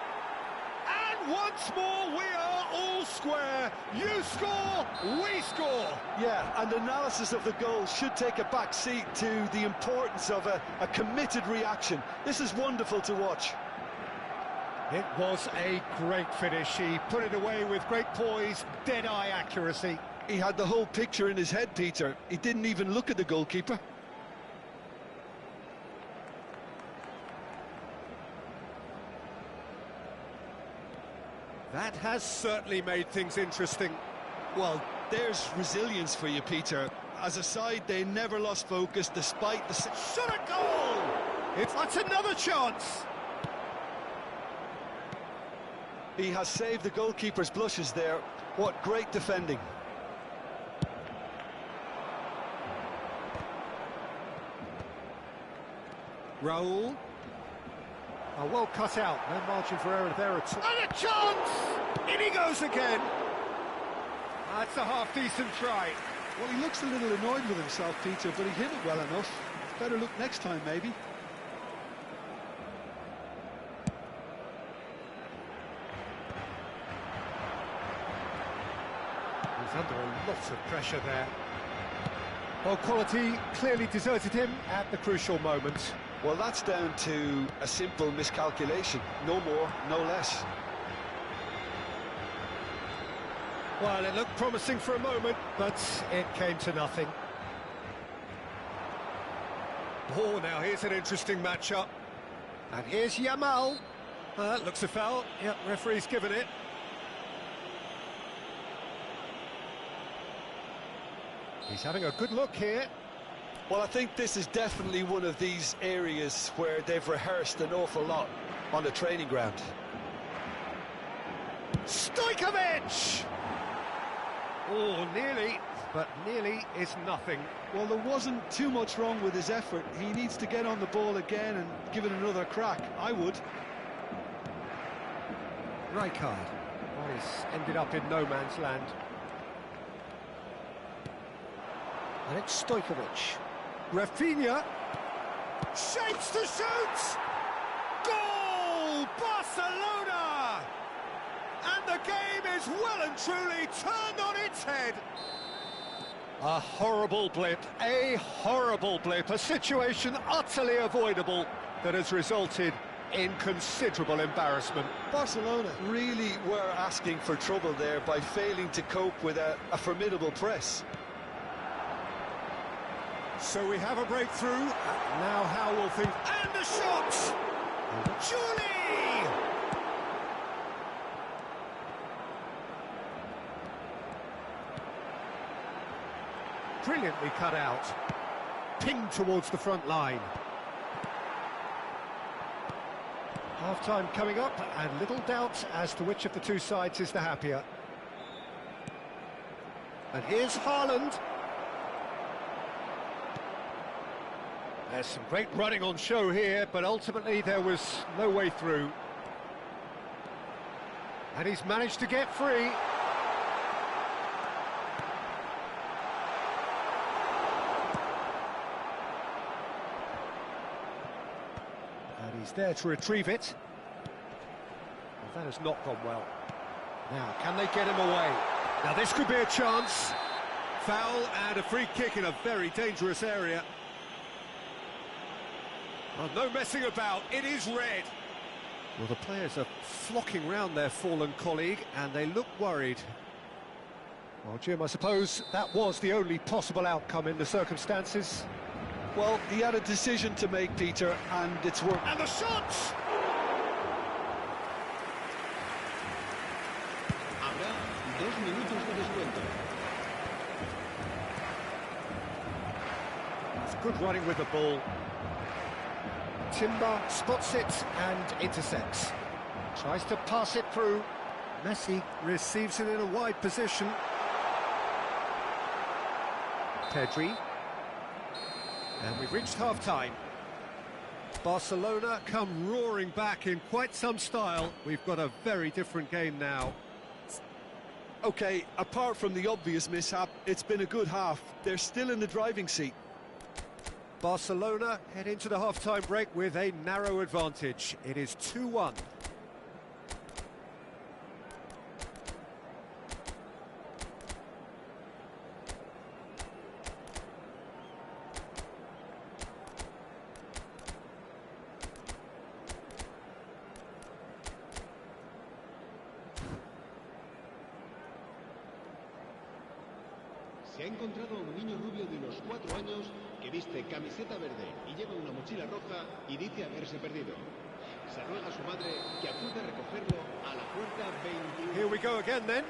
And once more we are all square. You score, we score! Yeah, and analysis of the goal should take a back seat to the importance of a committed reaction. This is wonderful to watch. It was a great finish. He put it away with great poise, dead-eye accuracy. He had the whole picture in his head, Peter. He didn't even look at the goalkeeper. That has certainly made things interesting. Well, there's resilience for you, Peter. As a side, they never lost focus despite the... Shot a goal! That's another chance! He has saved the goalkeeper's blushes there. What great defending. Raul. Oh, well cut out. No margin for error there at all. And a chance! In he goes again. That's a half-decent try. Well, he looks a little annoyed with himself, Peter, but he hit it well enough. Better look next time, maybe. He's under a lot of pressure there. Well, quality clearly deserted him at the crucial moment. Well, that's down to a simple miscalculation. No more, no less. Well, it looked promising for a moment, but it came to nothing. Oh, now here's an interesting matchup. And here's Yamal. That looks a foul. Yep, referee's given it. He's having a good look here. Well, I think this is definitely one of these areas where they've rehearsed an awful lot on the training ground. Stojkovic! Oh, nearly, but nearly is nothing. Well, there wasn't too much wrong with his effort. He needs to get on the ball again and give it another crack. I would. Rijkaard. Oh, he's ended up in no man's land. And it's Stojkovic. Rafinha. Shapes to shoot! Goal! Barcelona! And the game is well and truly turned on its head. A horrible blip, a situation utterly avoidable that has resulted in considerable embarrassment. Barcelona really were asking for trouble there by failing to cope with a formidable press. So we have a breakthrough. Now how will think... And the shot! Julie! Brilliantly cut out. Pinged towards the front line. Half-time coming up, and little doubt as to which of the two sides is the happier. And here's Haaland. There's some great running on show here, but ultimately there was no way through. And he's managed to get free. And he's there to retrieve it. And that has not gone well. Now, can they get him away? Now, this could be a chance. Foul and a free kick in a very dangerous area. Oh, no messing about, it is red. Well, the players are flocking round their fallen colleague, and they look worried. Well, Jim, I suppose that was the only possible outcome in the circumstances. Well, he had a decision to make, Peter, and it's worked. And the shots! Habrá 2 minutos de descuento. It's good running with the ball. Timber spots it and intercepts. Tries to pass it through. Messi receives it in a wide position. Pedri. And we've reached half-time. Barcelona come roaring back in quite some style. We've got a very different game now. Okay, apart from the obvious mishap, it's been a good half. They're still in the driving seat. Barcelona head into the half-time break with a narrow advantage. It is 2-1. Se ha encontrado a un niño rubio de unos 4 años que viste camiseta verde y lleva una mochila roja y dice haberse perdido. Se ruega a su madre que acude a recogerlo a la puerta 21. Here we go again then.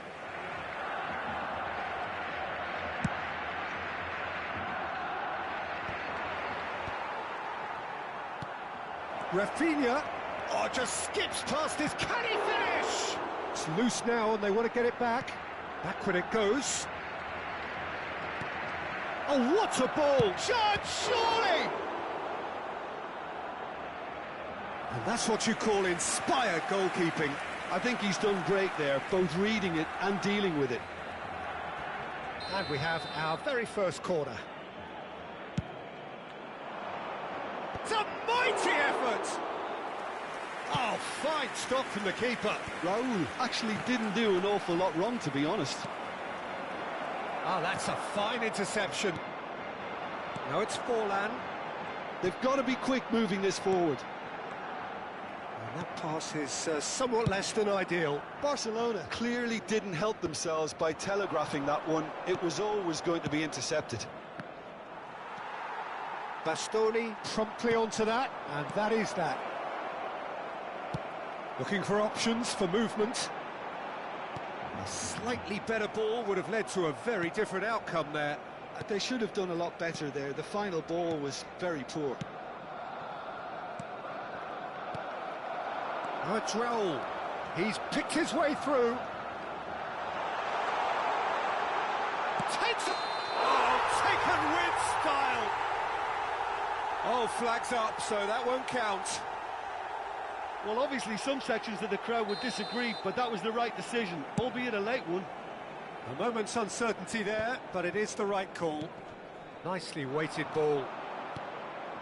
Rafinha. Oh, just skips past his. Can he finish? It's loose now and they want to get it back. Back when it goes. Oh, what a ball! Judge, surely! And that's what you call inspired goalkeeping. I think he's done great there, both reading it and dealing with it. And we have our very first corner. It's a mighty effort! Oh, fine stop from the keeper. Raul actually didn't do an awful lot wrong, to be honest. Oh, that's a fine interception. Now it's Forlan. They've got to be quick moving this forward. And that pass is somewhat less than ideal. Barcelona clearly didn't help themselves by telegraphing that one. It was always going to be intercepted. Bastoni promptly onto that, and that is that. Looking for options for movement. A slightly better ball would have led to a very different outcome there. They should have done a lot better there. The final ball was very poor. Now it's Raul. He's picked his way through. Takes it. Oh, taken with style. Oh, flags up, so that won't count. Well, obviously some sections of the crowd would disagree, but that was the right decision, albeit a late one. A moment's uncertainty there, but it is the right call. Nicely weighted ball.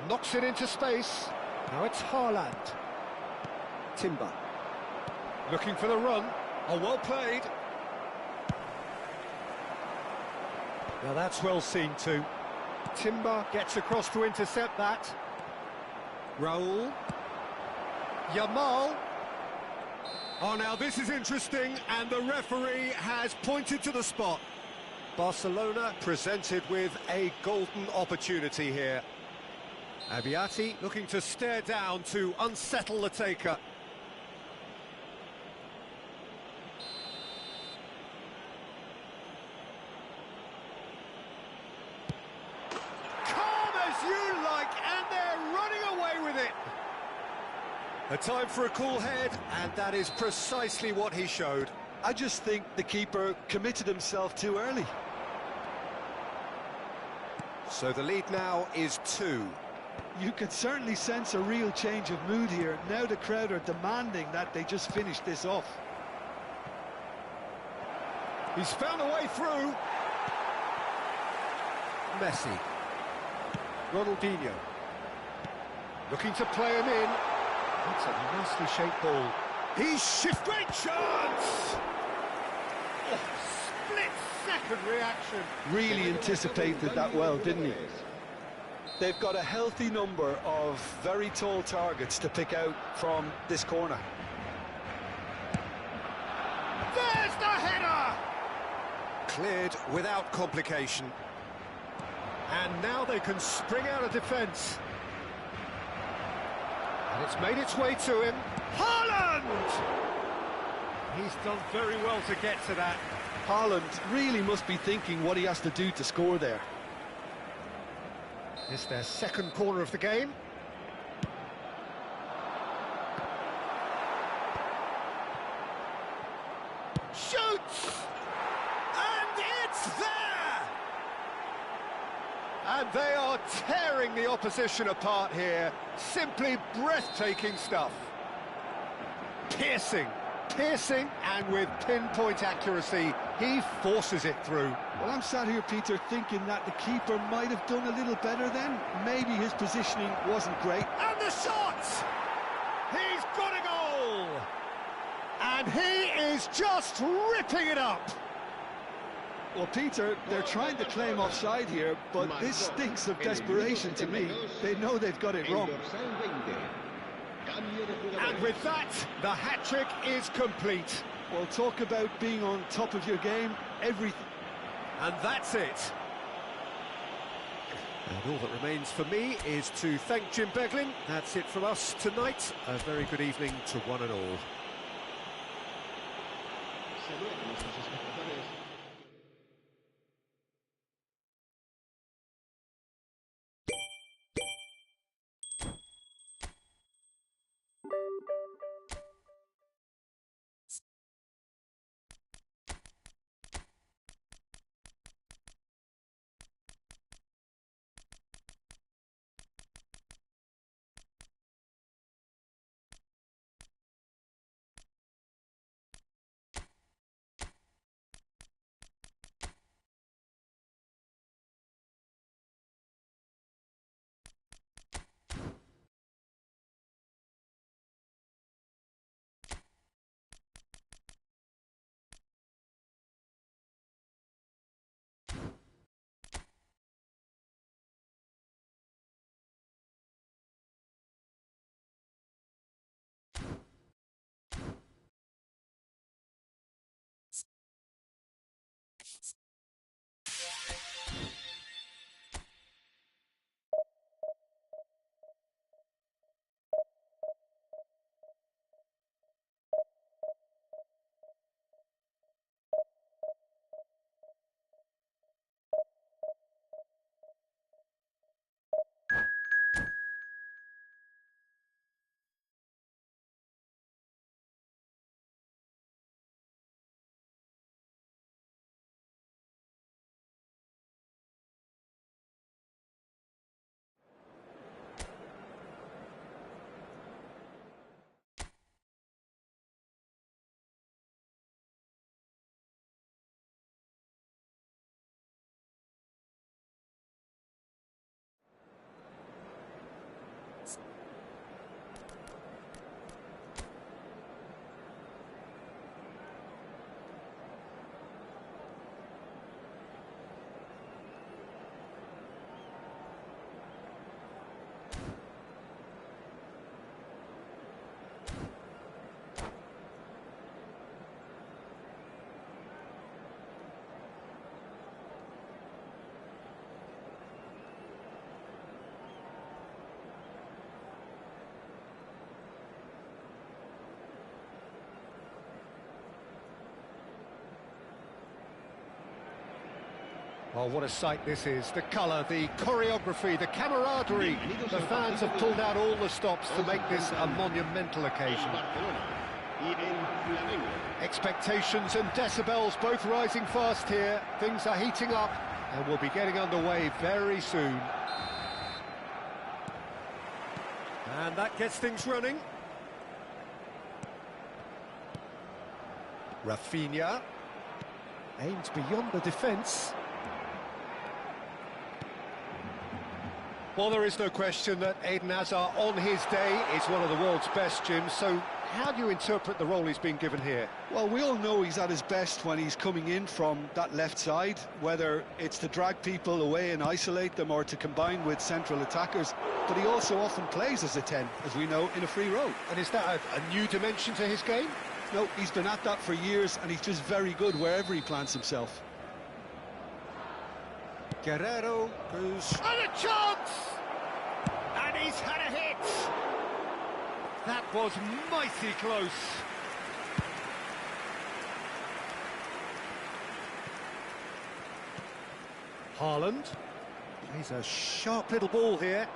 Knocks it into space. Now it's Haaland. Timber. Looking for the run. Oh, well played. Now that's well seen too. Timber gets across to intercept that. Raul. Yamal. Oh, now this is interesting, and the referee has pointed to the spot. Barcelona presented with a golden opportunity here. Abiati looking to stare down to unsettle the taker. Calm as you like, and they're running away with it. A time for a cool head, and that is precisely what he showed. I just think the keeper committed himself too early. So the lead now is 2. You could certainly sense a real change of mood here. Now the crowd are demanding that they just finish this off. He's found a way through. Messi. Ronaldinho. Looking to play him in. That's a nicely shaped ball. He's shifted. Great chance! Oh, split-second reaction. Really anticipated that well, didn't he? They've got a healthy number of very tall targets to pick out from this corner. There's the header! Cleared without complication. And now they can spring out of defence. And it's made its way to him. Haaland! He's done very well to get to that. Haaland really must be thinking what he has to do to score there. It's their second corner of the game. Shoots! And it's there! And they are tearing the opposition apart here. Simply breathtaking stuff. Piercing, and with pinpoint accuracy, he forces it through. Well, I'm sat here, Peter, thinking that the keeper might have done a little better then. Maybe his positioning wasn't great. And the shot! He's got a goal! And he is just ripping it up! Well, Peter, they're trying to claim offside here, but this stinks of desperation to me. They know they've got it wrong. And with that, the hat-trick is complete. Well, talk about being on top of your game, everything. And that's it. And all that remains for me is to thank Jim Beglin. That's it from us tonight. A very good evening to one and all. Oh, what a sight this is. The colour, the choreography, the camaraderie. The fans have pulled out all the stops to make this a monumental occasion. Expectations and decibels both rising fast here. Things are heating up and we'll be getting underway very soon. And that gets things running. Rafinha aims beyond the defence. Well, there is no question that Eden Hazard, on his day, is one of the world's best, Jim. So how do you interpret the role he's been given here? Well, we all know he's at his best when he's coming in from that left side, whether it's to drag people away and isolate them or to combine with central attackers. But he also often plays as a 10, as we know, in a free role. And is that a new dimension to his game? No, he's been at that for years, and he's just very good wherever he plants himself. Guerrero goes... And a chance! And he's had a hit! That was mighty close. Haaland plays a sharp little ball here.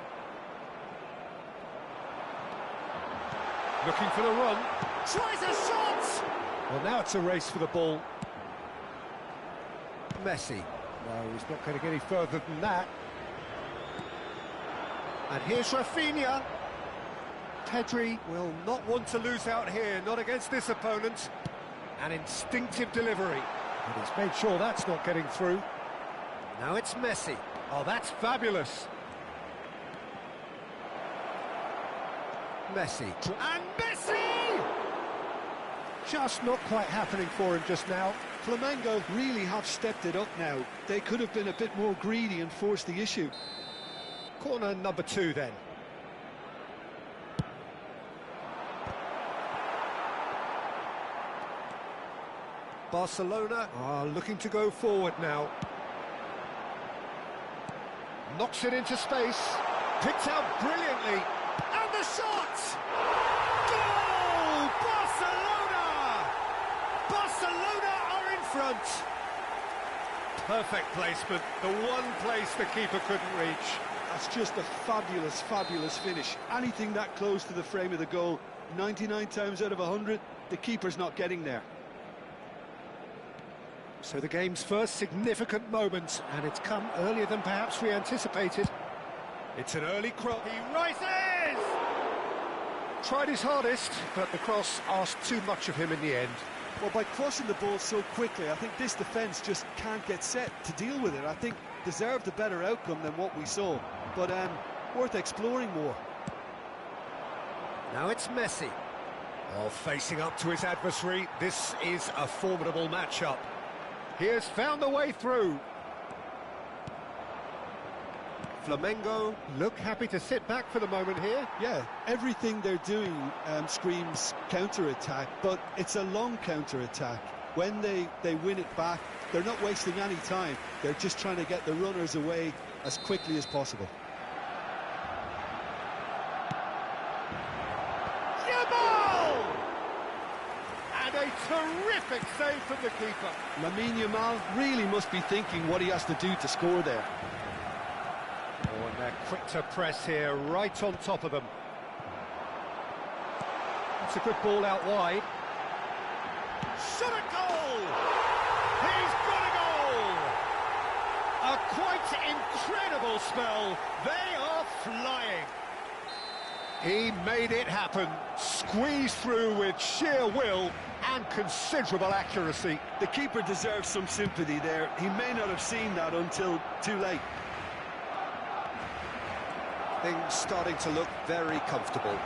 Looking for the run. Tries a shot! Well, now it's a race for the ball. Messi. No, he's not going to get any further than that. And here's Rafinha. Pedri will not want to lose out here, not against this opponent. An instinctive delivery. And he's made sure that's not getting through. Now it's Messi. Oh, that's fabulous. Messi. And Messi! Just not quite happening for him just now. Flamengo really have stepped it up now. They could have been a bit more greedy and forced the issue. Corner number 2 then. Barcelona are looking to go forward now. Knocks it into space. Picked out brilliantly. And the shot! Goal! Barcelona! Barcelona are in front. Perfect placement. The one place the keeper couldn't reach. That's just a fabulous, fabulous finish. Anything that close to the frame of the goal, 99 times out of 100, the keeper's not getting there. So the game's first significant moment, and it's come earlier than perhaps we anticipated. It's an early cross. He rises! Tried his hardest, but the cross asked too much of him in the end. Well, by crossing the ball so quickly, I think this defence just can't get set to deal with it. I think deserved a better outcome than what we saw, but worth exploring more. Now it's Messi. Oh, facing up to his adversary, this is a formidable matchup. He has found a way through. Flamengo look happy to sit back for the moment here. Yeah, everything they're doing screams counter-attack, but it's a long counter-attack. When they win it back, they're not wasting any time. They're just trying to get the runners away as quickly as possible. A terrific save from the keeper. Lamine Yamal really must be thinking what he has to do to score there. Oh, and they're quick to press here, right on top of them. That's a good ball out wide. Shot a goal! He's got a goal! A quite incredible spell. They are flying. He made it happen, squeezed through with sheer will and considerable accuracy. The keeper deserves some sympathy there. He may not have seen that until too late. Things starting to look very comfortable.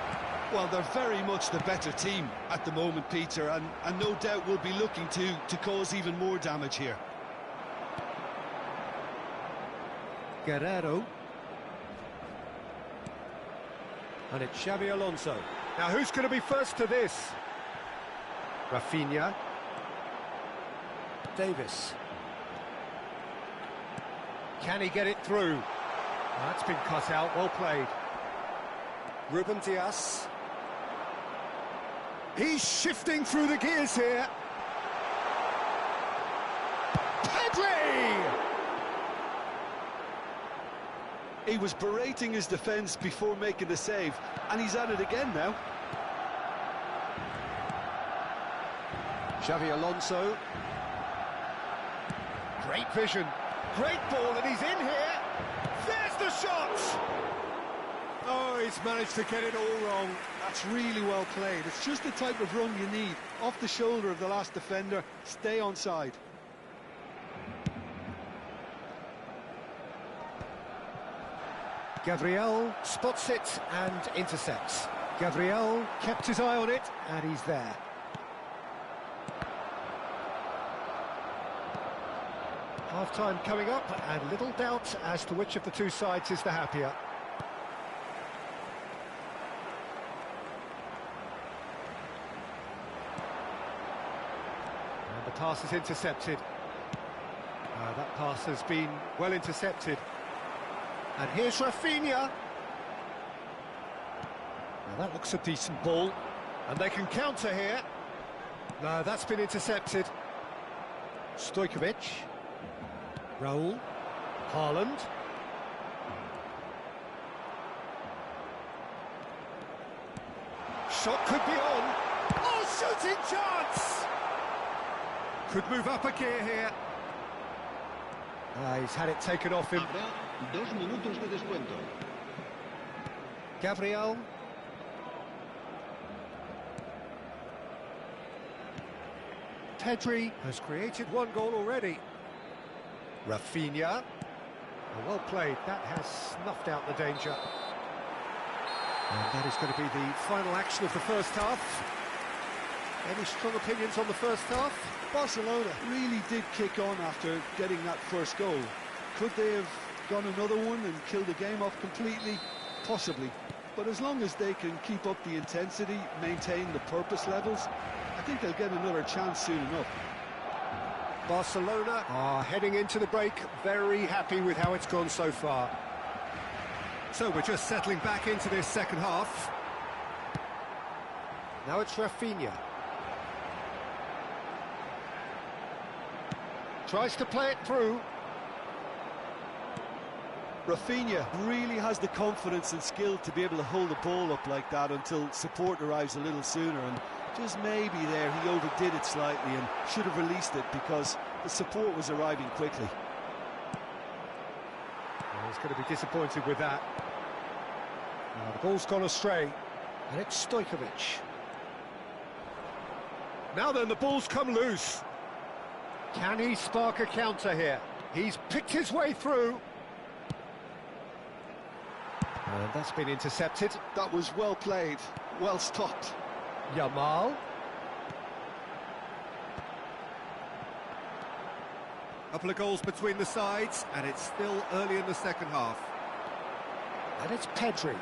Well, they're very much the better team at the moment, Peter, and no doubt will be looking to cause even more damage here. Guerrero. And it's Xabi Alonso. Now, who's going to be first to this? Rafinha. Davis. Can he get it through? That's been cut out, well played. Ruben Dias. He's shifting through the gears here. Pedri! He was berating his defence before making the save, and he's at it again now. Xavi Alonso. Great vision. Great ball, and he's in here. There's the shot! Oh, he's managed to get it all wrong. That's really well played. It's just the type of run you need. Off the shoulder of the last defender, stay onside. Gabriel spots it and intercepts. Gabriel kept his eye on it, and he's there. Half-time coming up, and little doubt as to which of the two sides is the happier. And the pass is intercepted. That pass has been well intercepted. And here's Rafinha. Now that looks a decent ball. And they can counter here. No, that's been intercepted. Stojkovic. Raul. Haaland. Shot could be on. Oh, shooting chance! Could move up a gear here. He's had it taken off him. Habrá 2 minutos de descuento. Gabriel. Pedri has created one goal already. Rafinha. Well played. That has snuffed out the danger. And that is going to be the final action of the first half. Any strong opinions on the first half? Barcelona really did kick on after getting that first goal. Could they have gone another one and killed the game off completely? Possibly. But as long as they can keep up the intensity, maintain the purpose levels, I think they'll get another chance soon enough. Barcelona are heading into the break, very happy with how it's gone so far. So we're just settling back into this second half. Now it's Rafinha. Tries to play it through. Rafinha really has the confidence and skill to be able to hold the ball up like that until support arrives a little sooner, and just maybe there he overdid it slightly and should have released it because the support was arriving quickly. Well, he's going to be disappointed with that. Now, the ball's gone astray, and it's Stojkovic. Now then, the ball's come loose. Can he spark a counter here? He's picked his way through. And that's been intercepted. That was well played, well stopped. Yamal. Couple of goals between the sides, and it's still early in the second half. And it's Pedri.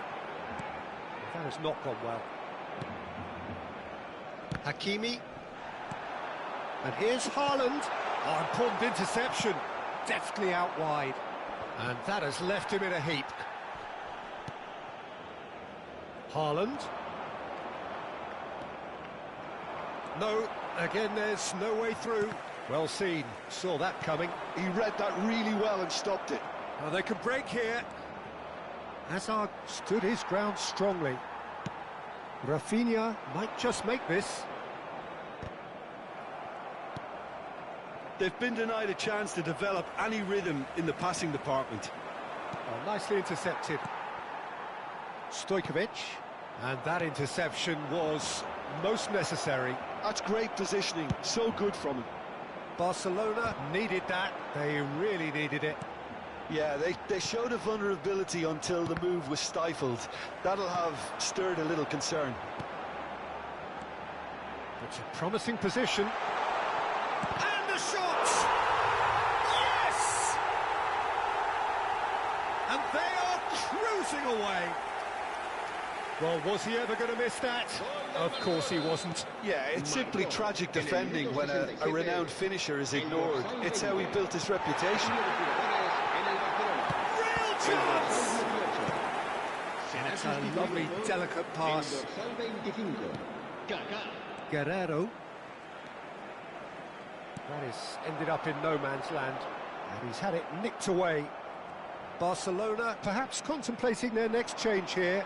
That has not gone well. Hakimi. And here's Haaland. Oh, important interception. Deftly out wide. And that has left him in a heap. Haaland. No, again there's no way through. Well seen, saw that coming. He read that really well and stopped it. Now they can break here. Hazard stood his ground strongly. Rafinha might just make this. They've been denied a chance to develop any rhythm in the passing department. Oh, nicely intercepted. Stojkovic. And that interception was most necessary. That's great positioning, so good from him. Barcelona needed that, they really needed it. Yeah, they showed a vulnerability until the move was stifled. That'll have stirred a little concern. It's a promising position. And the shot! Yes! And they are cruising away. Well, was he ever going to miss that? Of course he wasn't. Yeah, it's simply tragic defending when a renowned finisher is ignored. It's how he built his reputation. Real chance! That's a lovely, delicate pass. Guerrero. That is ended up in no man's land. And he's had it nicked away. Barcelona perhaps contemplating their next change here.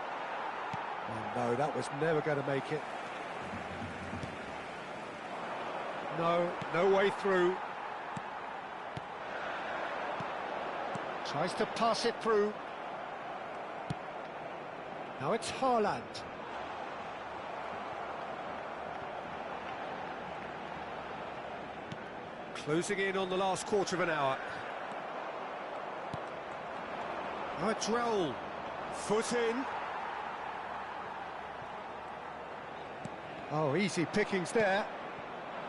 Oh, no, that was never going to make it. No way through. Tries to pass it through. Now it's Haaland. Closing in on the last quarter of an hour. Now it's Raul. Foot in. Oh, easy pickings there.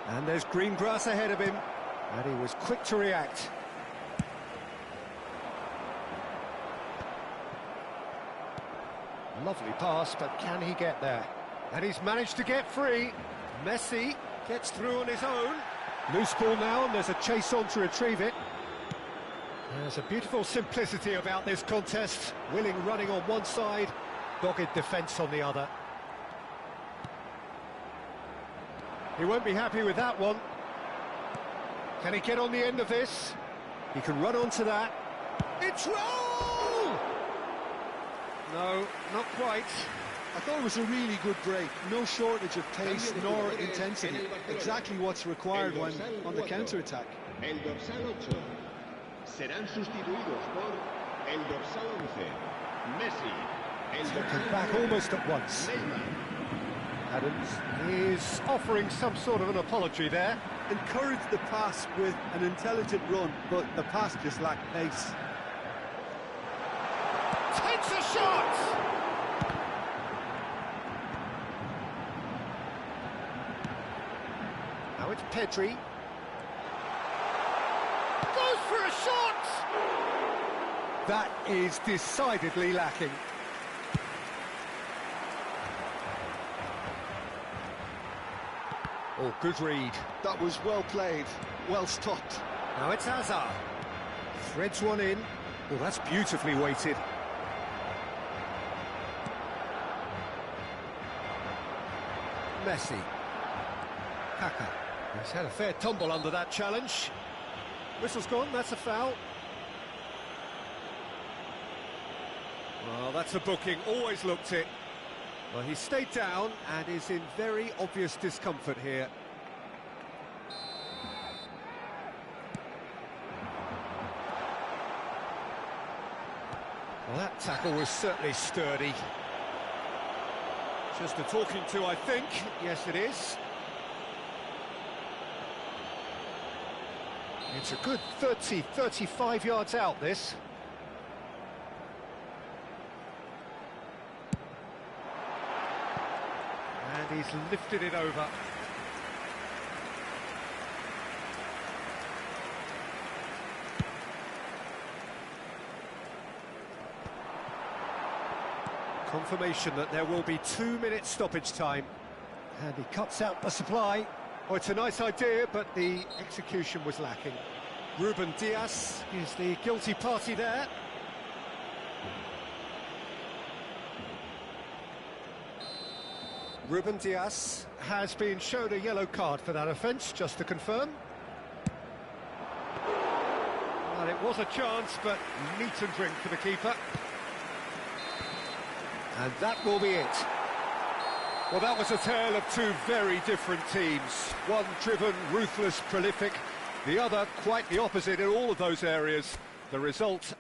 And there's green grass ahead of him. And he was quick to react. Lovely pass, but can he get there? And he's managed to get free. Messi gets through on his own. Loose ball now, and there's a chase on to retrieve it. There's a beautiful simplicity about this contest. Willing running on one side, dogged defence on the other. He won't be happy with that one. Can he get on the end of this? He can run onto that. It's Raul! No, not quite. I thought it was a really good break. No shortage of pace nor intensity. Exactly what's required when on the counter-attack. El dorsal 8 serán sustituidos por el dorsal 11, Messi. El Taken back almost at once. Adams is offering some sort of an apology there. Encouraged the pass with an intelligent run, but the pass just lacked pace. Takes a shot! Now it's Pedri. Goes for a shot! That is decidedly lacking. Oh, good read. That was well played, well stopped. Now it's Hazard. Threads one in. Oh, that's beautifully weighted. Messi. Kaka. He's had a fair tumble under that challenge. Whistle's gone, that's a foul. Well, that's a booking, always looked it. Well, he stayed down and is in very obvious discomfort here. Well, that tackle was certainly sturdy. Just a talking to, I think. Yes, it is. It's a good 30, 35 yards out, this. And he's lifted it over. Confirmation that there will be 2 minutes stoppage time. And he cuts out the supply. Oh, it's a nice idea, but the execution was lacking. Ruben Dias is the guilty party there. Ruben Dias has been shown a yellow card for that offence, just to confirm. Well, it was a chance, but meat and drink for the keeper. And that will be it. Well, that was a tale of two very different teams. One driven, ruthless, prolific. The other quite the opposite in all of those areas. The result...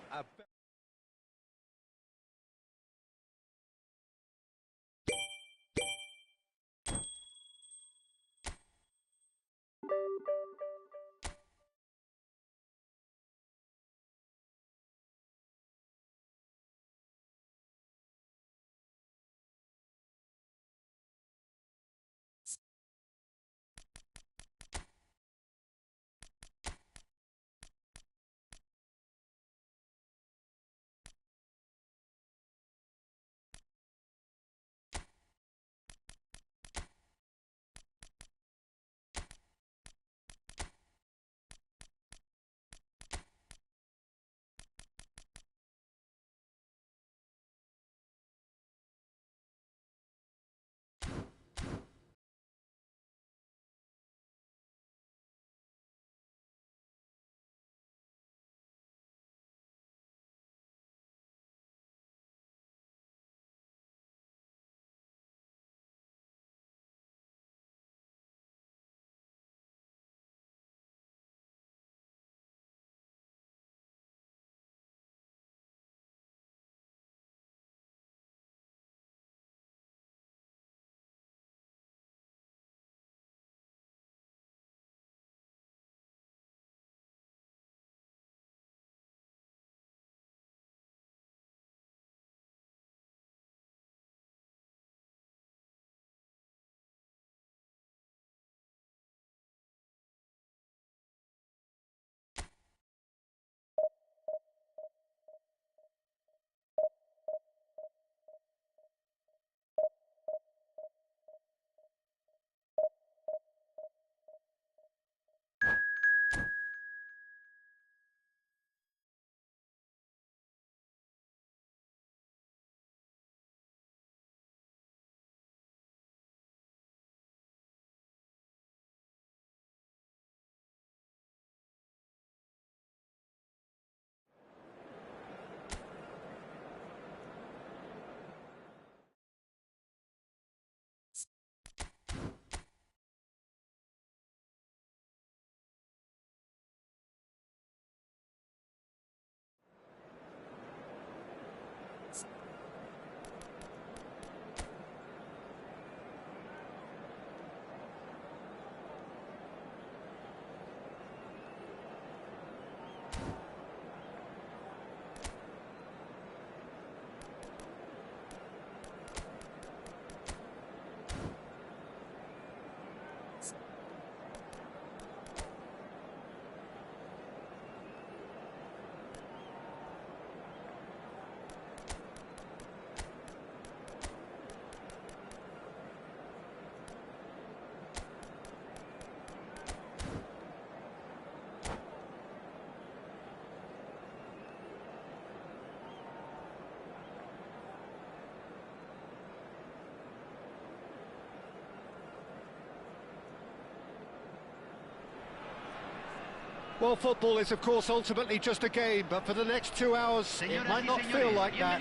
Well, football is, of course, ultimately just a game, but for the next 2 hours, it might not feel like that.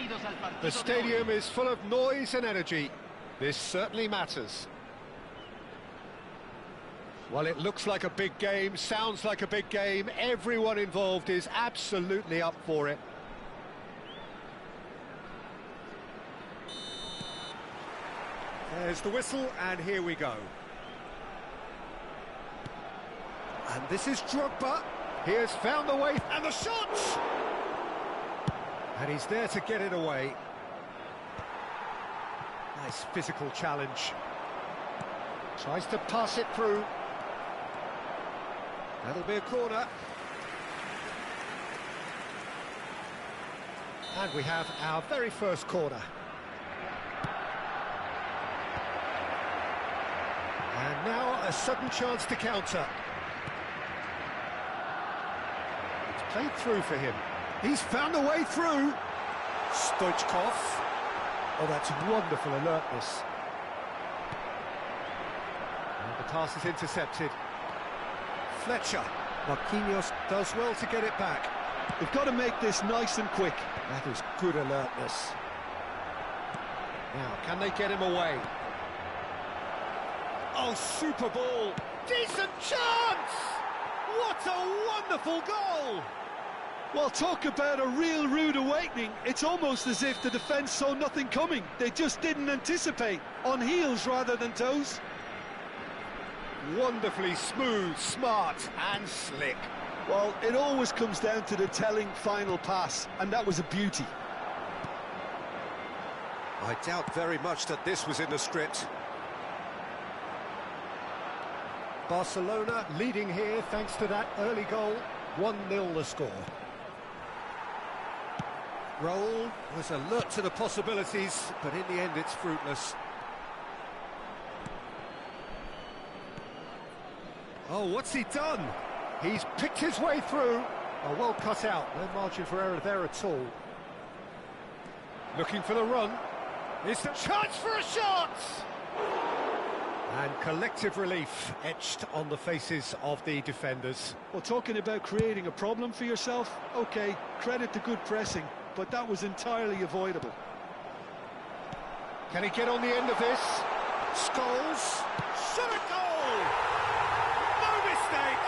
The stadium is full of noise and energy. This certainly matters. Well, it looks like a big game, sounds like a big game. Everyone involved is absolutely up for it. There's the whistle, and here we go. And this is Drogba. He has found the way, and the shot! And he's there to get it away. Nice physical challenge. Tries to pass it through. That'll be a corner. And we have our very first corner. And now a sudden chance to counter. It's played through for him. He's found a way through. Stoichkov. Oh, that's wonderful alertness. And the pass is intercepted. Fletcher. Marquinhos does well to get it back. They've got to make this nice and quick. That is good alertness. Now, can they get him away? Oh, super ball! Decent chance! What a wonderful goal! Well, talk about a real rude awakening. It's almost as if the defence saw nothing coming. They just didn't anticipate. On heels rather than toes. Wonderfully smooth, smart and slick. Well, it always comes down to the telling final pass, and that was a beauty. I doubt very much that this was in the script. Barcelona leading here thanks to that early goal. 1-0 the score. Raul was alert to the possibilities, but in the end it's fruitless. Oh, what's he done? He's picked his way through. Oh, well cut out. No margin for error there at all. Looking for the run. It's the chance for a shot! And collective relief etched on the faces of the defenders. Well, talking about creating a problem for yourself, OK, credit to good pressing, but that was entirely avoidable. Can he get on the end of this? Scholes. Shot a goal! No mistake!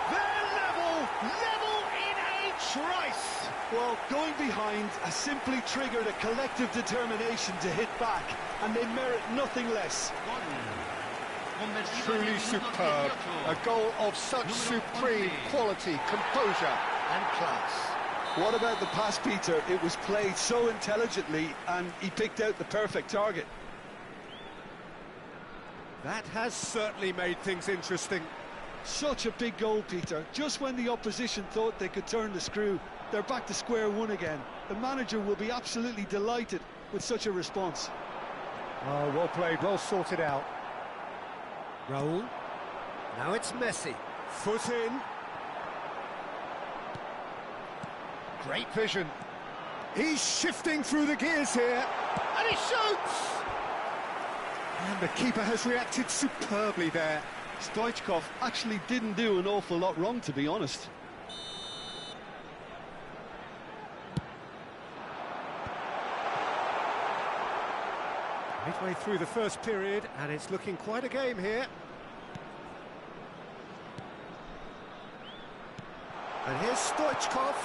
They're level in a trice! Well, going behind has simply triggered a collective determination to hit back, and they merit nothing less. Truly superb. A goal of such supreme quality, composure and class. What about the pass, Peter? It was played so intelligently, and he picked out the perfect target. That has certainly made things interesting. Such a big goal, Peter. Just when the opposition thought they could turn the screw, they're back to square one again. The manager will be absolutely delighted with such a response. Oh, well played, well sorted out. Raul. Now it's Messi. Foot in. Great vision. He's shifting through the gears here. And he shoots! And the keeper has reacted superbly there. Stoichkov actually didn't do an awful lot wrong, to be honest. Midway through the first period, and it's looking quite a game here. And here's Stoichkov.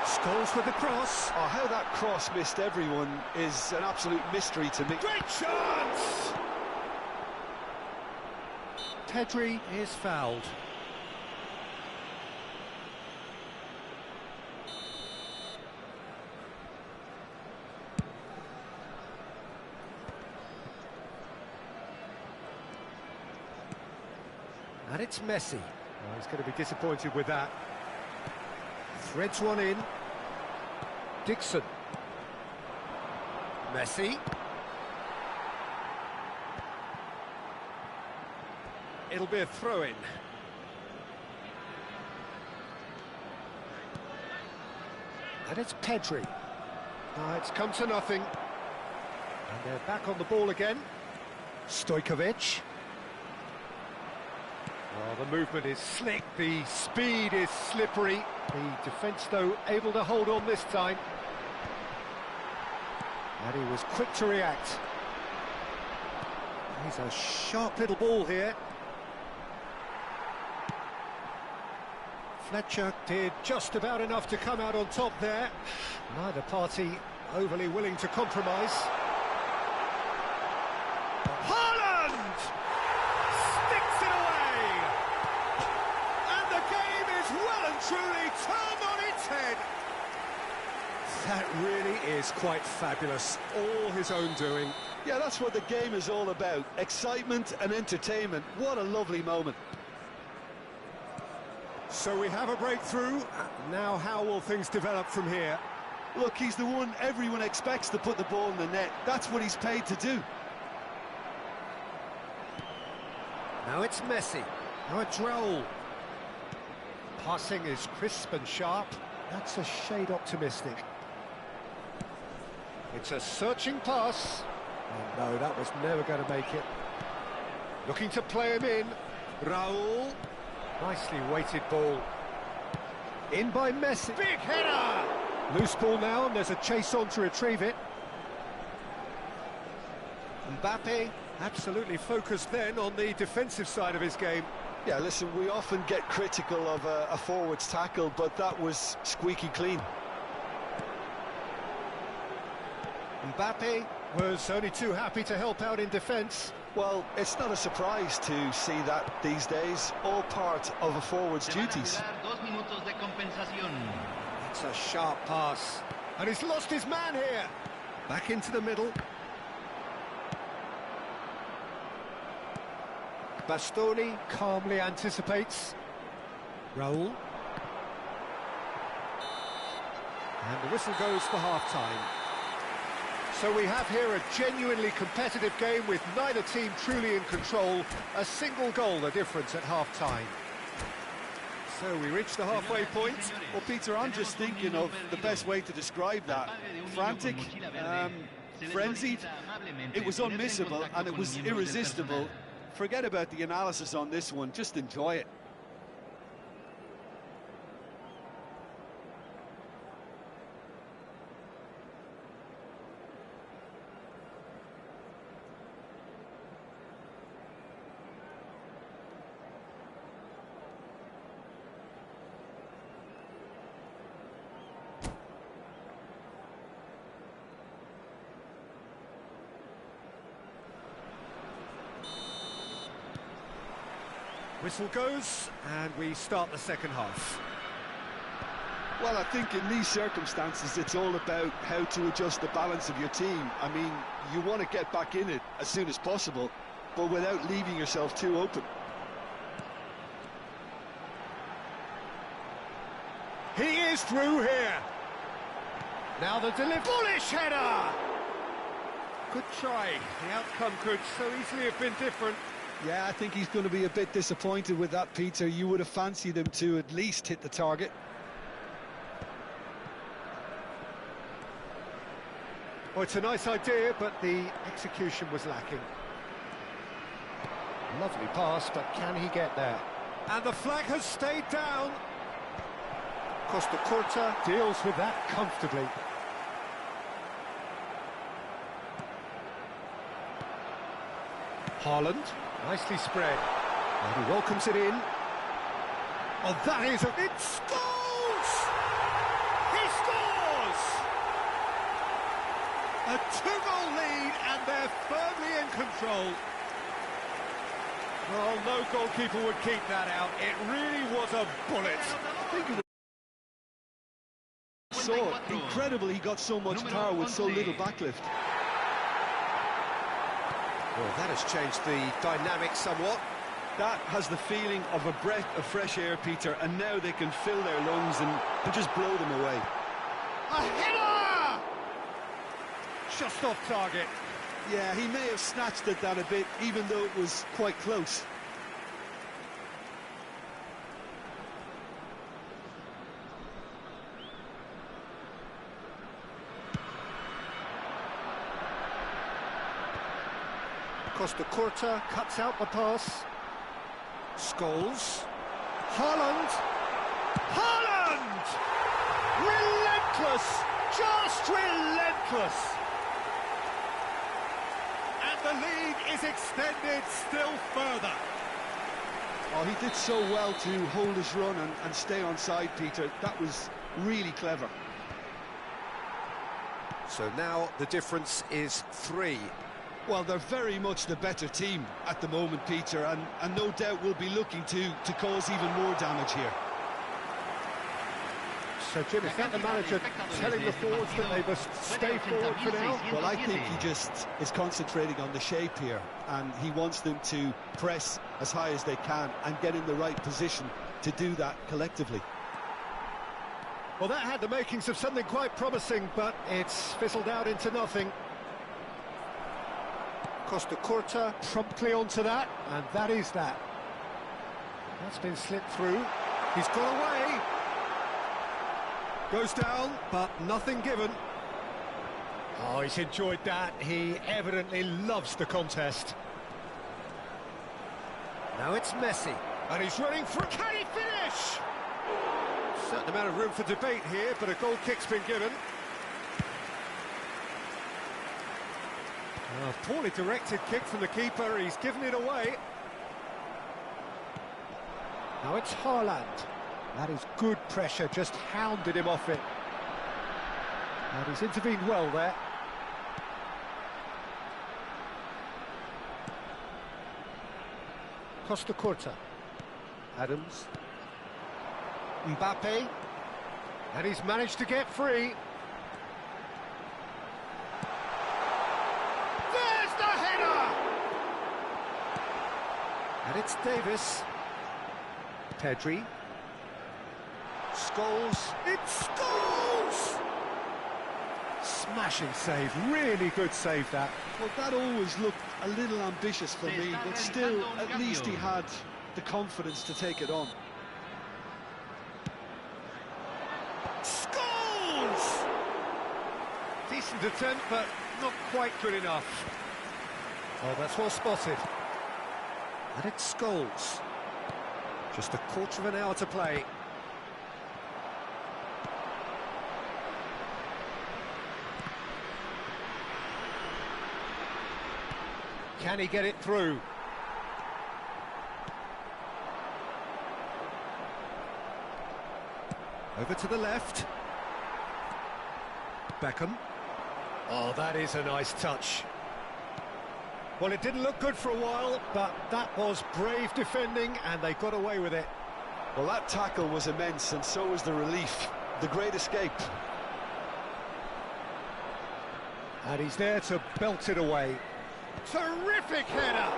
Scholes with the cross. Oh, how that cross missed everyone is an absolute mystery to me. Great chance! Pedri is fouled. And it's Messi. Oh, he's going to be disappointed with that. Threads one in. Dixon. Messi. It'll be a throw-in. And it's Pedri. It's come to nothing. And they're back on the ball again. Stojkovic. Well, the movement is slick, the speed is slippery. The defence, though, able to hold on this time. And he was quick to react. He's a sharp little ball here. Fletcher did just about enough to come out on top there. Neither party overly willing to compromise. Haaland sticks it away! And the game is well and truly turned on its head. That really is quite fabulous. All his own doing. Yeah, that's what the game is all about. Excitement and entertainment. What a lovely moment. So we have a breakthrough. Now how will things develop from here? Look, he's the one everyone expects to put the ball in the net. That's what he's paid to do. Now it's Messi. Now it's Raul. Passing is crisp and sharp. That's a shade optimistic. It's a searching pass. Oh no, that was never going to make it. Looking to play him in. Raul. Nicely weighted ball. In by Messi. Big header! Loose ball now, and there's a chase on to retrieve it. Mbappe, absolutely focused then on the defensive side of his game. Yeah, listen, we often get critical of a forward's tackle, but that was squeaky clean. Mbappe was only too happy to help out in defence. Well, it's not a surprise to see that these days, all part of a forward's duties. It's a sharp pass. And he's lost his man here. Back into the middle. Bastoni calmly anticipates. Raul. And the whistle goes for half-time. So we have here a genuinely competitive game with neither team truly in control. A single goal the difference at half-time. So we reach the halfway point. Well, Peter, I'm just thinking of the best way to describe that. Frantic, frenzied, it was unmissable and it was irresistible. Forget about the analysis on this one, just enjoy it. Whistle goes, and we start the second half. Well, I think in these circumstances, it's all about how to adjust the balance of your team. I mean, you want to get back in it as soon as possible, but without leaving yourself too open. He is through here. Now the delivery. Bullish header! Good try. The outcome could so easily have been different. Yeah, I think he's going to be a bit disappointed with that, Peter. You would have fancied him to at least hit the target. Well, it's a nice idea, but the execution was lacking. Lovely pass, but can he get there? And the flag has stayed down. Costa Curta deals with that comfortably. Haaland, nicely spread. And he welcomes it in. Oh, that is a... It scores! He scores! A two-goal lead, and they're firmly in control. Well, no goalkeeper would keep that out. It really was a bullet. I think it was so incredible he got so much power with so little backlift. Well, that has changed the dynamic somewhat. That has the feeling of a breath of fresh air, Peter, and now they can fill their lungs and just blow them away. A header! Just off target. Yeah, he may have snatched at that a bit, even though it was quite close. Costa Curta cuts out the pass. Scholes. Haaland. Haaland! Relentless! Just relentless! And the lead is extended still further. Oh, he did so well to hold his run and stay on side, Peter. That was really clever. So now the difference is 3. Well, they're very much the better team at the moment, Peter, and no doubt will be looking to cause even more damage here. So, Jim, is that the manager telling the forwards that they must stay forward for now? Well, I think he just is concentrating on the shape here, and he wants them to press as high as they can and get in the right position to do that collectively. Well, that had the makings of something quite promising, but it's fizzled out into nothing. Costa Curta promptly onto that, and that is that. That's been slipped through. He's got away. Goes down, but nothing given. Oh, he's enjoyed that. He evidently loves the contest. Now it's Messi, and he's running for... Can he finish? Certain amount of room for debate here, but a goal kick's been given. A poorly directed kick from the keeper, he's given it away. Now it's Haaland. That is good pressure, just hounded him off it. And he's intervened well there. Costa Curta. Adams. Mbappe. And he's managed to get free. There's the header! And it's Davis. Pedri. Scholes. It's Scholes! Smashing save, really good save that. Well, that always looked a little ambitious for me, but still, at least he had the confidence to take it on. Scholes! Decent attempt, but not quite good enough. Oh, that's well spotted. And it's Scholes. Just a quarter of an hour to play. Can he get it through? Over to the left. Beckham. Oh, that is a nice touch. Well, it didn't look good for a while, but that was brave defending, and they got away with it. Well, that tackle was immense, and so was the relief. The great escape. And he's there to belt it away. Terrific header!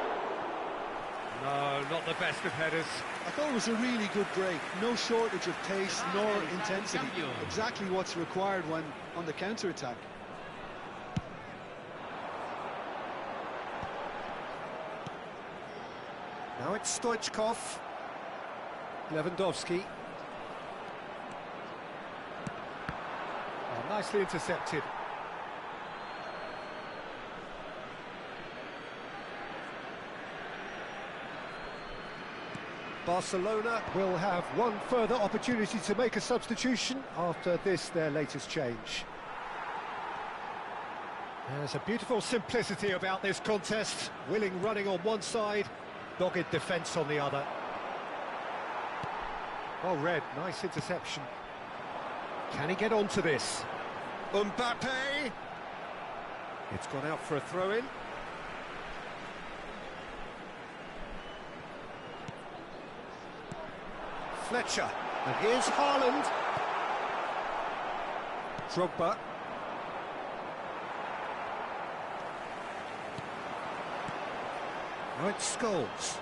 No, not the best of headers. I thought it was a really good break. No shortage of pace nor intensity. Exactly what's required when on the counter-attack. Now it's Stoichkov. Lewandowski. Oh, nicely intercepted. Barcelona will have one further opportunity to make a substitution after this, their latest change. There's a beautiful simplicity about this contest. Willing running on one side, dogged defence on the other. Well read, nice interception. Can he get onto this? Mbappe! It's gone out for a throw-in. Fletcher, and here's Haaland. Drogba. Now it's Scholes.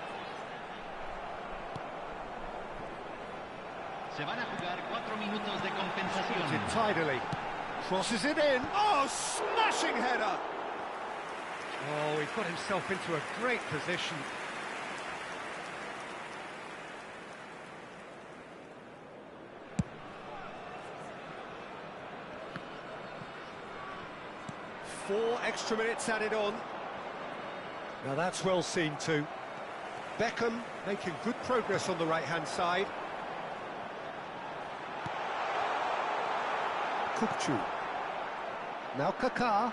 Se van a jugar 4 minutos de compensación. Tidily. Crosses it in. Oh, smashing header! Oh, he got himself into a great position. Four extra minutes added on. Now that's well seen too. Beckham making good progress on the right-hand side. Kupchu. Now Kaká.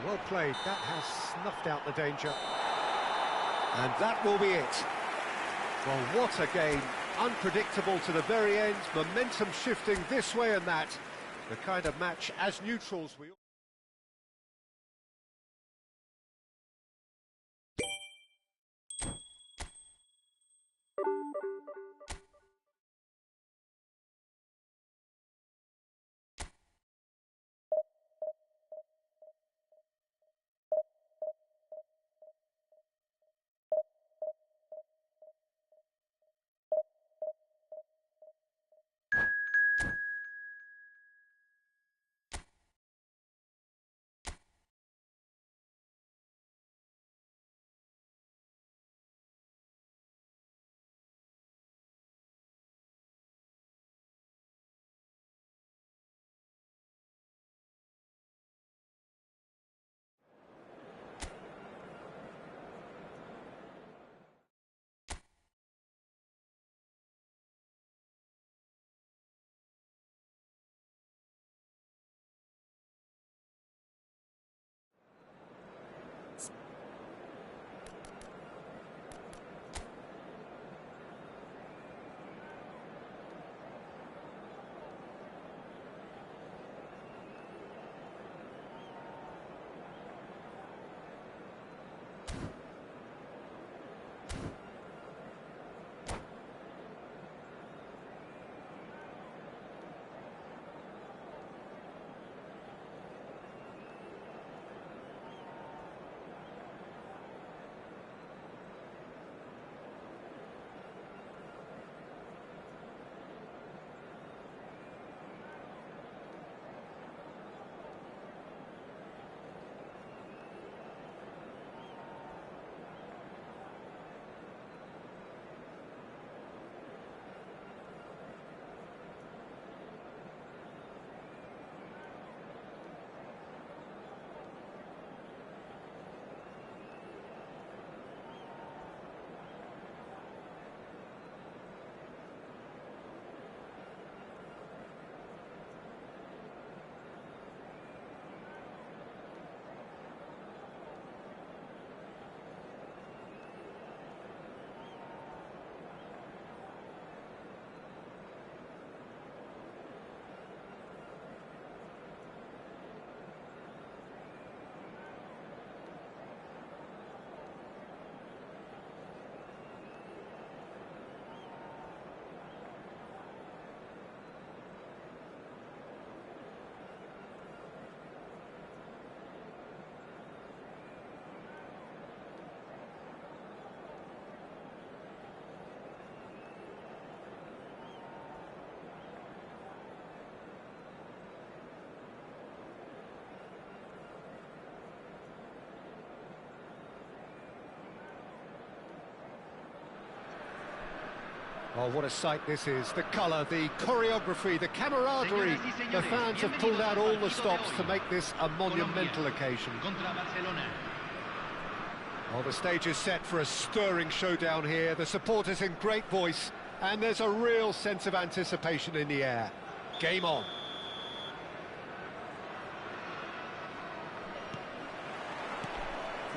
Well played, that has snuffed out the danger. And that will be it. Well, what a game. Unpredictable to the very end, momentum shifting this way and that. The kind of match, as neutrals, we... Oh, what a sight this is. The colour, the choreography, the camaraderie. The fans have pulled out all the stops to make this a monumental occasion. Oh, the stage is set for a stirring showdown here. The supporters in great voice, and there's a real sense of anticipation in the air. Game on.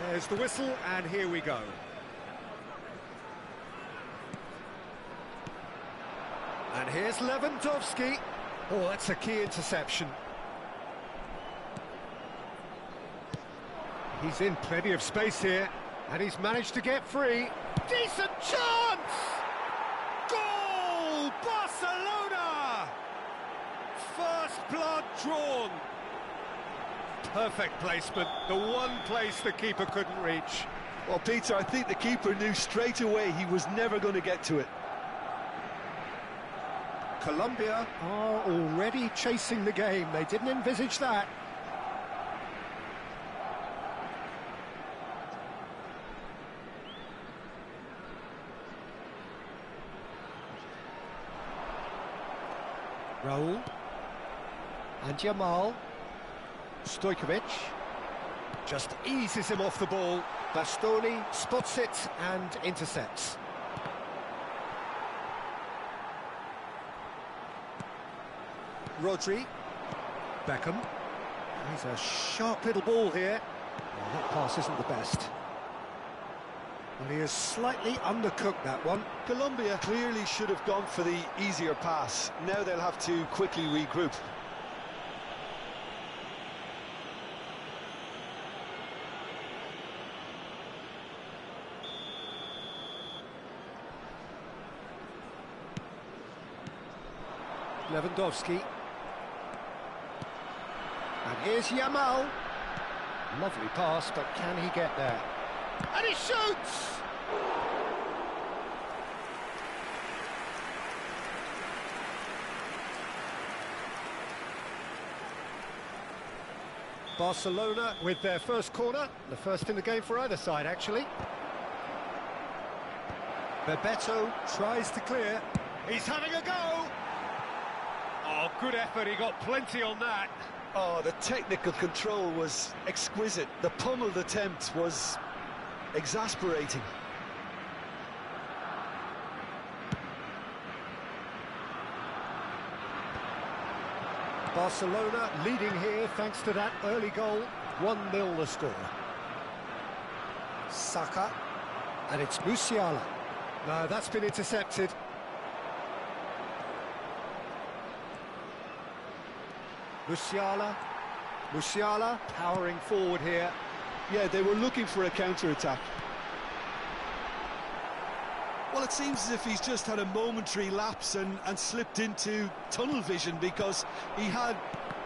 There's the whistle, and here we go. And here's Lewandowski. Oh, that's a key interception. He's in plenty of space here, and he's managed to get free. Decent chance! Goal! Barcelona! First blood drawn. Perfect placement, the one place the keeper couldn't reach. Well, Peter, I think the keeper knew straight away he was never going to get to it. Colombia are already chasing the game. They didn't envisage that. Raul. And Jamal. Stojkovic. Just eases him off the ball. Bastoni spots it and intercepts. Rodri. Beckham. He's a sharp little ball here. Well, that pass isn't the best. And he has slightly undercooked that one. Colombia clearly should have gone for the easier pass. Now they'll have to quickly regroup. Lewandowski. And here's Yamal. Lovely pass, but can he get there? And he shoots! Barcelona with their first corner, the first in the game for either side, actually. Bebeto tries to clear. He's having a go! Oh, good effort, he got plenty on that. Oh, the technical control was exquisite. The pummeled attempt was exasperating. Barcelona leading here thanks to that early goal. 1-0 the score. Saka. And it's Musiala. No, that's been intercepted. Musiala powering forward here. Yeah, they were looking for a counter-attack. Well, it seems as if he's just had a momentary lapse and slipped into tunnel vision, because he had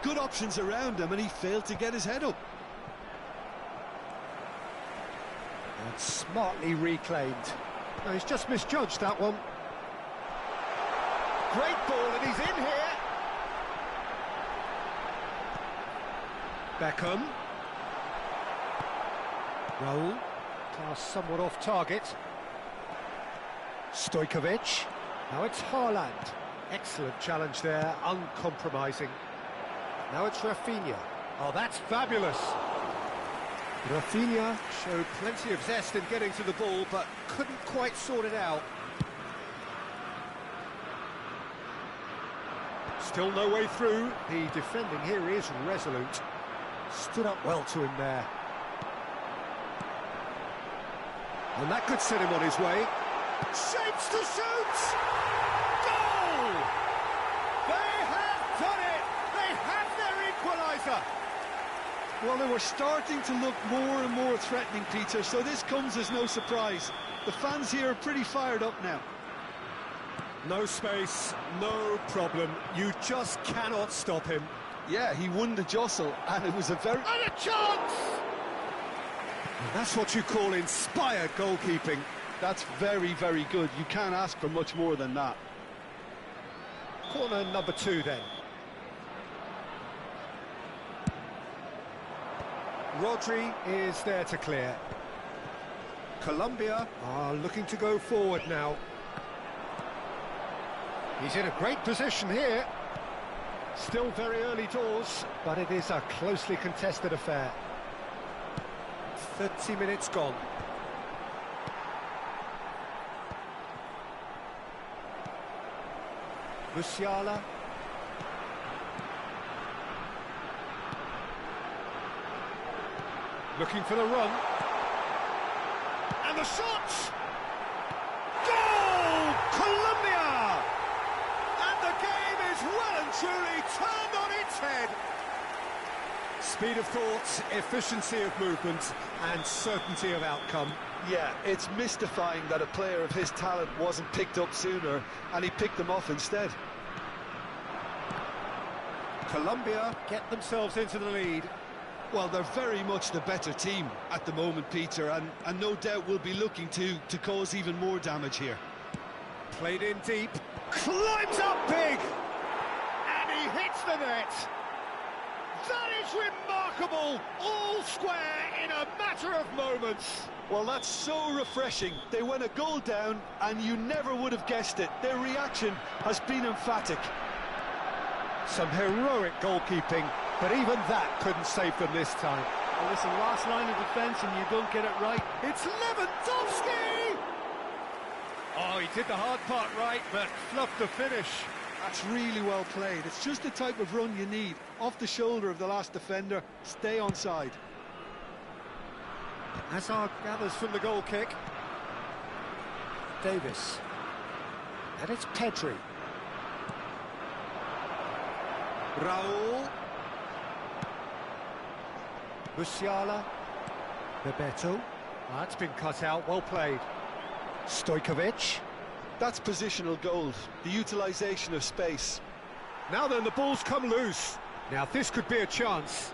good options around him and he failed to get his head up. And smartly reclaimed. No, he's just misjudged that one. Great ball, and he's in here. Beckham. Raul. Pass somewhat off target. Stojkovic. Now it's Haaland. Excellent challenge there, uncompromising. Now it's Rafinha. Oh, that's fabulous. Rafinha showed plenty of zest in getting to the ball, but couldn't quite sort it out. Still no way through. The defending here is resolute. Stood up well to him there. And that could set him on his way. Shapes to shoot! Goal! They have done it! They have their equaliser! Well, they were starting to look more and more threatening, Peter, so this comes as no surprise. The fans here are pretty fired up now. No space, no problem. You just cannot stop him. Yeah, he won the jostle, and it was a very... And a chance! And that's what you call inspired goalkeeping. That's very, very good. You can't ask for much more than that. Corner number 2 then. Rodri is there to clear. Colombia are looking to go forward now. He's in a great position here. Still very early doors, but it is a closely contested affair. 30 minutes gone. Musiala. Looking for the run. And the shot! Goal! Colombia! And the game is well and truly turned on its head. Speed of thought, efficiency of movement, and certainty of outcome. Yeah, it's mystifying that a player of his talent wasn't picked up sooner, and he picked them off instead. Colombia get themselves into the lead. Well, they're very much the better team at the moment, Peter, and no doubt will be looking to cause even more damage here. Played in deep, climbs up big, and he hits the net. That is remarkable, all square in a matter of moments. Well, that's so refreshing. They went a goal down, and you never would have guessed it. Their reaction has been emphatic. Some heroic goalkeeping, but even that couldn't save them this time. Well, listen, last line of defence and you don't get it right. It's Lewandowski! Oh, he did the hard part right, but fluffed the finish. That's really well played. It's just the type of run you need. Off the shoulder of the last defender, stay onside. Hazard gathers from the goal kick. Davis. And it's Pedri. Raul. Musiala. Bebeto. That's been cut out, well played. Stojkovic. That's positional gold, the utilisation of space. Now then, the ball's come loose. Now this could be a chance.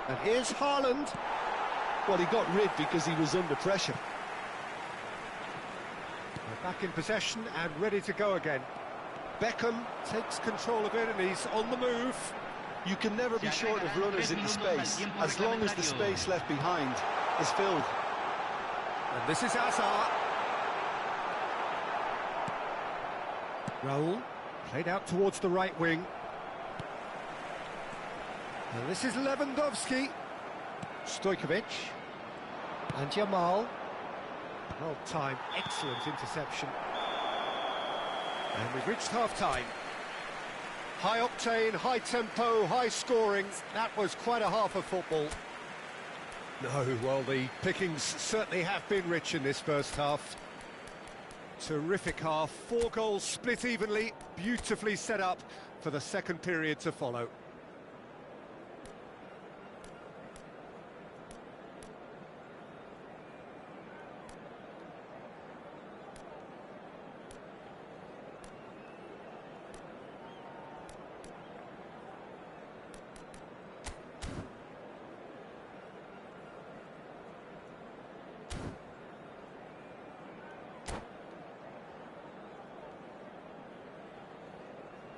And here's Haaland. Well, he got rid because he was under pressure. They're back in possession and ready to go again. Beckham takes control of it and he's on the move. You can never be short of runners into space, as long as the space left behind is filled. And this is Hazard. Raul, played out towards the right wing. And this is Lewandowski. Stojkovic. And Jamal. Well timed, excellent interception. And we've reached half-time. High octane, high tempo, high scoring. That was quite a half of football. No, well, the pickings certainly have been rich in this first half. Terrific half, 4 goals split evenly, beautifully set up for the second period to follow.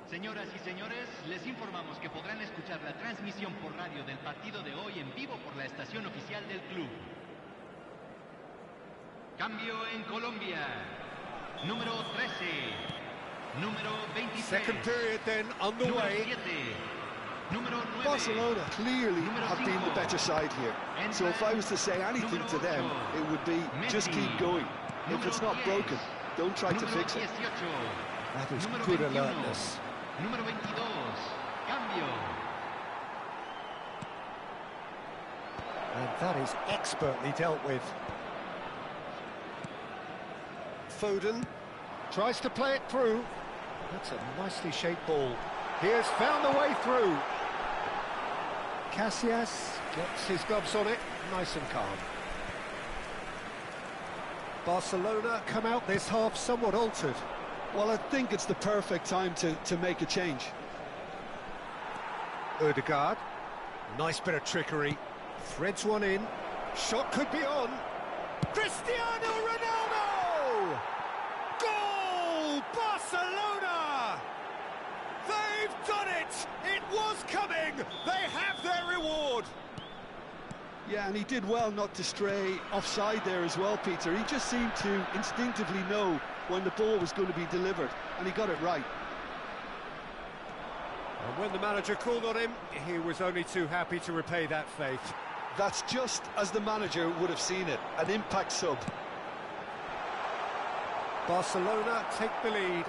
Señoras y señores, les informamos que podrán escuchar la transmisión por radio del partido de hoy en vivo por la estación oficial del club. Cambio en Colombia. Número 13. Número 23. Second period then underway. Número 7. Número 9. Barcelona clearly have been the better side here. So if I was to say anything to them, it would be just keep going. If it's not broken, don't try to fix it. That is good alertness. Número 22. Cambio. And that is expertly dealt with. Foden tries to play it through. That's a nicely shaped ball. He has found the way through. Casillas gets his gloves on it, nice and calm. Barcelona come out this half somewhat altered. Well, I think it's the perfect time to make a change. Ødegaard, nice bit of trickery, threads one in, shot could be on. Cristiano Ronaldo! Goal! Barcelona! They've done it! It was coming! They have their reward! Yeah, and he did well not to stray offside there as well, Peter. He just seemed to instinctively know when the ball was going to be delivered, and he got it right. And when the manager called on him, he was only too happy to repay that faith. That's just as the manager would have seen it, an impact sub. Barcelona take the lead.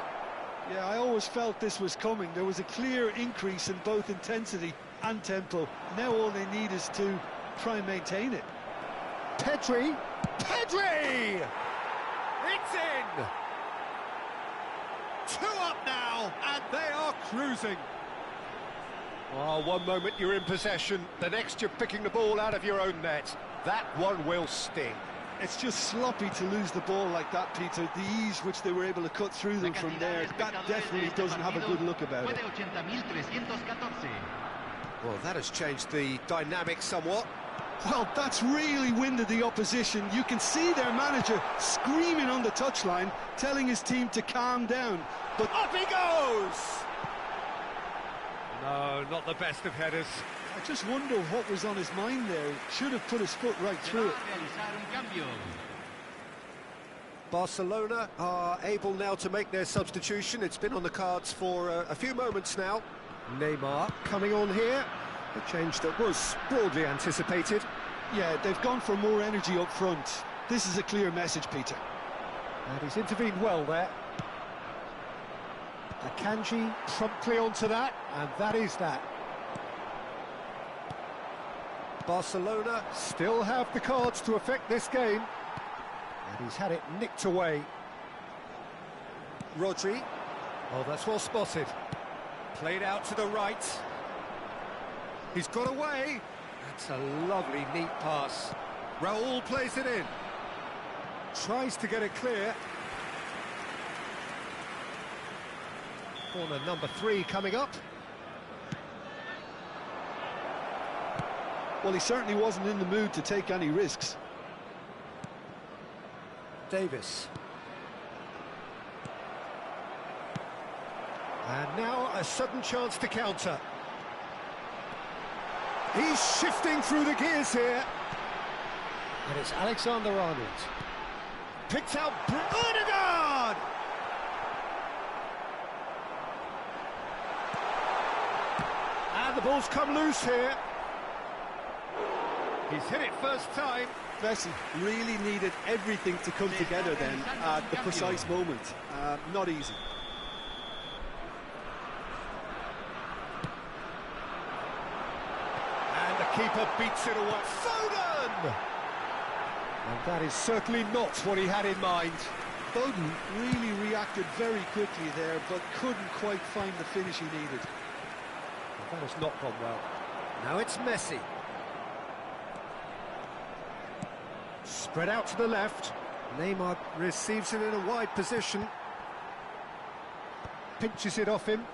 Yeah, I always felt this was coming. There was a clear increase in both intensity and tempo. Now all they need is to try and maintain it. Pedri! Pedri! It's in! 2 up now, and they are cruising. Oh, one moment you're in possession, the next you're picking the ball out of your own net. That one will sting. It's just sloppy to lose the ball like that, Peter. The ease which they were able to cut through them from there, that definitely doesn't have a good look about it. Well, that has changed the dynamic somewhat. Well, that's really winded the opposition. You can see their manager screaming on the touchline, telling his team to calm down. But up he goes! No, not the best of headers. I just wonder what was on his mind there. Should have put his foot right through it. Barcelona are able now to make their substitution. It's been on the cards for a few moments now. Neymar coming on here. A change that was broadly anticipated. Yeah, they've gone for more energy up front. This is a clear message, Peter. And he's intervened well there. Akanji promptly onto that, and that is that. Barcelona still have the cards to affect this game. And he's had it nicked away. Rodri. Oh, that's well spotted. Played out to the right. He's got away. That's a lovely, neat pass. Raul plays it in. Tries to get it clear. Corner number 3 coming up. Well, he certainly wasn't in the mood to take any risks. Davis. And now a sudden chance to counter. He's shifting through the gears here. And it's Alexander-Arnold. Picked out Odegaard! And the ball's come loose here. He's hit it first time. Messi really needed everything to come together then at the precise moment. Not easy. And the keeper beats it away. Foden! And that is certainly not what he had in mind. Foden really reacted very quickly there, but couldn't quite find the finish he needed. That has not gone well. Now it's Messi. Spread out to the left. Neymar receives it in a wide position. Pinches it off him.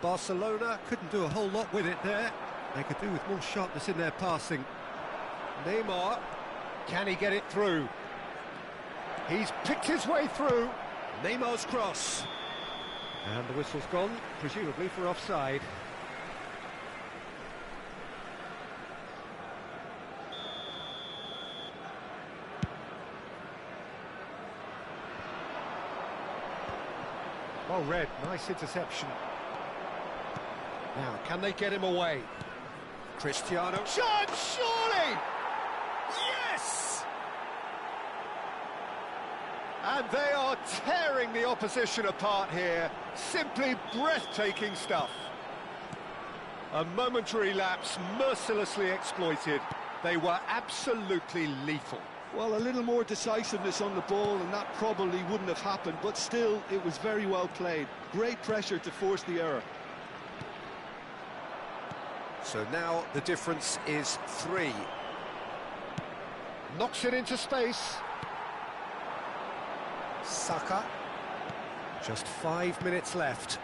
Barcelona couldn't do a whole lot with it there. They could do with more sharpness in their passing. Neymar, can he get it through? He's picked his way through. Neymar's cross. And the whistle's gone, presumably for offside. Well read, nice interception. Now, can they get him away? Cristiano. Chance, surely! Yes! And they are tearing the opposition apart here. Simply breathtaking stuff. A momentary lapse mercilessly exploited. They were absolutely lethal. Well, a little more decisiveness on the ball and that probably wouldn't have happened, but still, it was very well played. Great pressure to force the error. So now the difference is 3. Knocks it into space. Saka. Just 5 minutes left.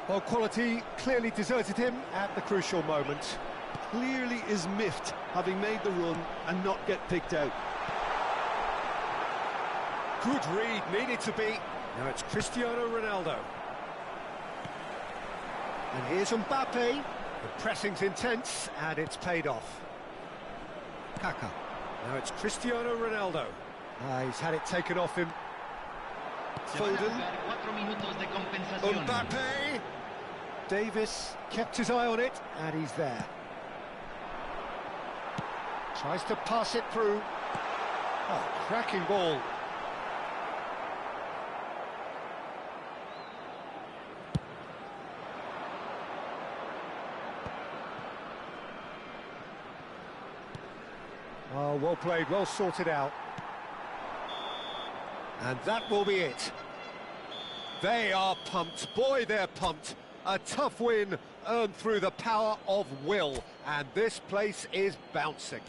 Well, quality clearly deserted him at the crucial moment. Clearly is miffed, having made the run and not get picked out. Good read, needed to be. Now it's Cristiano Ronaldo. And here's Mbappe. The pressing's intense, and it's paid off. Kaka. Now it's Cristiano Ronaldo. He's had it taken off him. Foden. Mbappe. Davis kept his eye on it, and he's there. Tries to pass it through. Oh, cracking ball. Oh, well played, well sorted out. And that will be it. They are pumped. Boy, they're pumped. A tough win earned through the power of will. And this place is bouncing.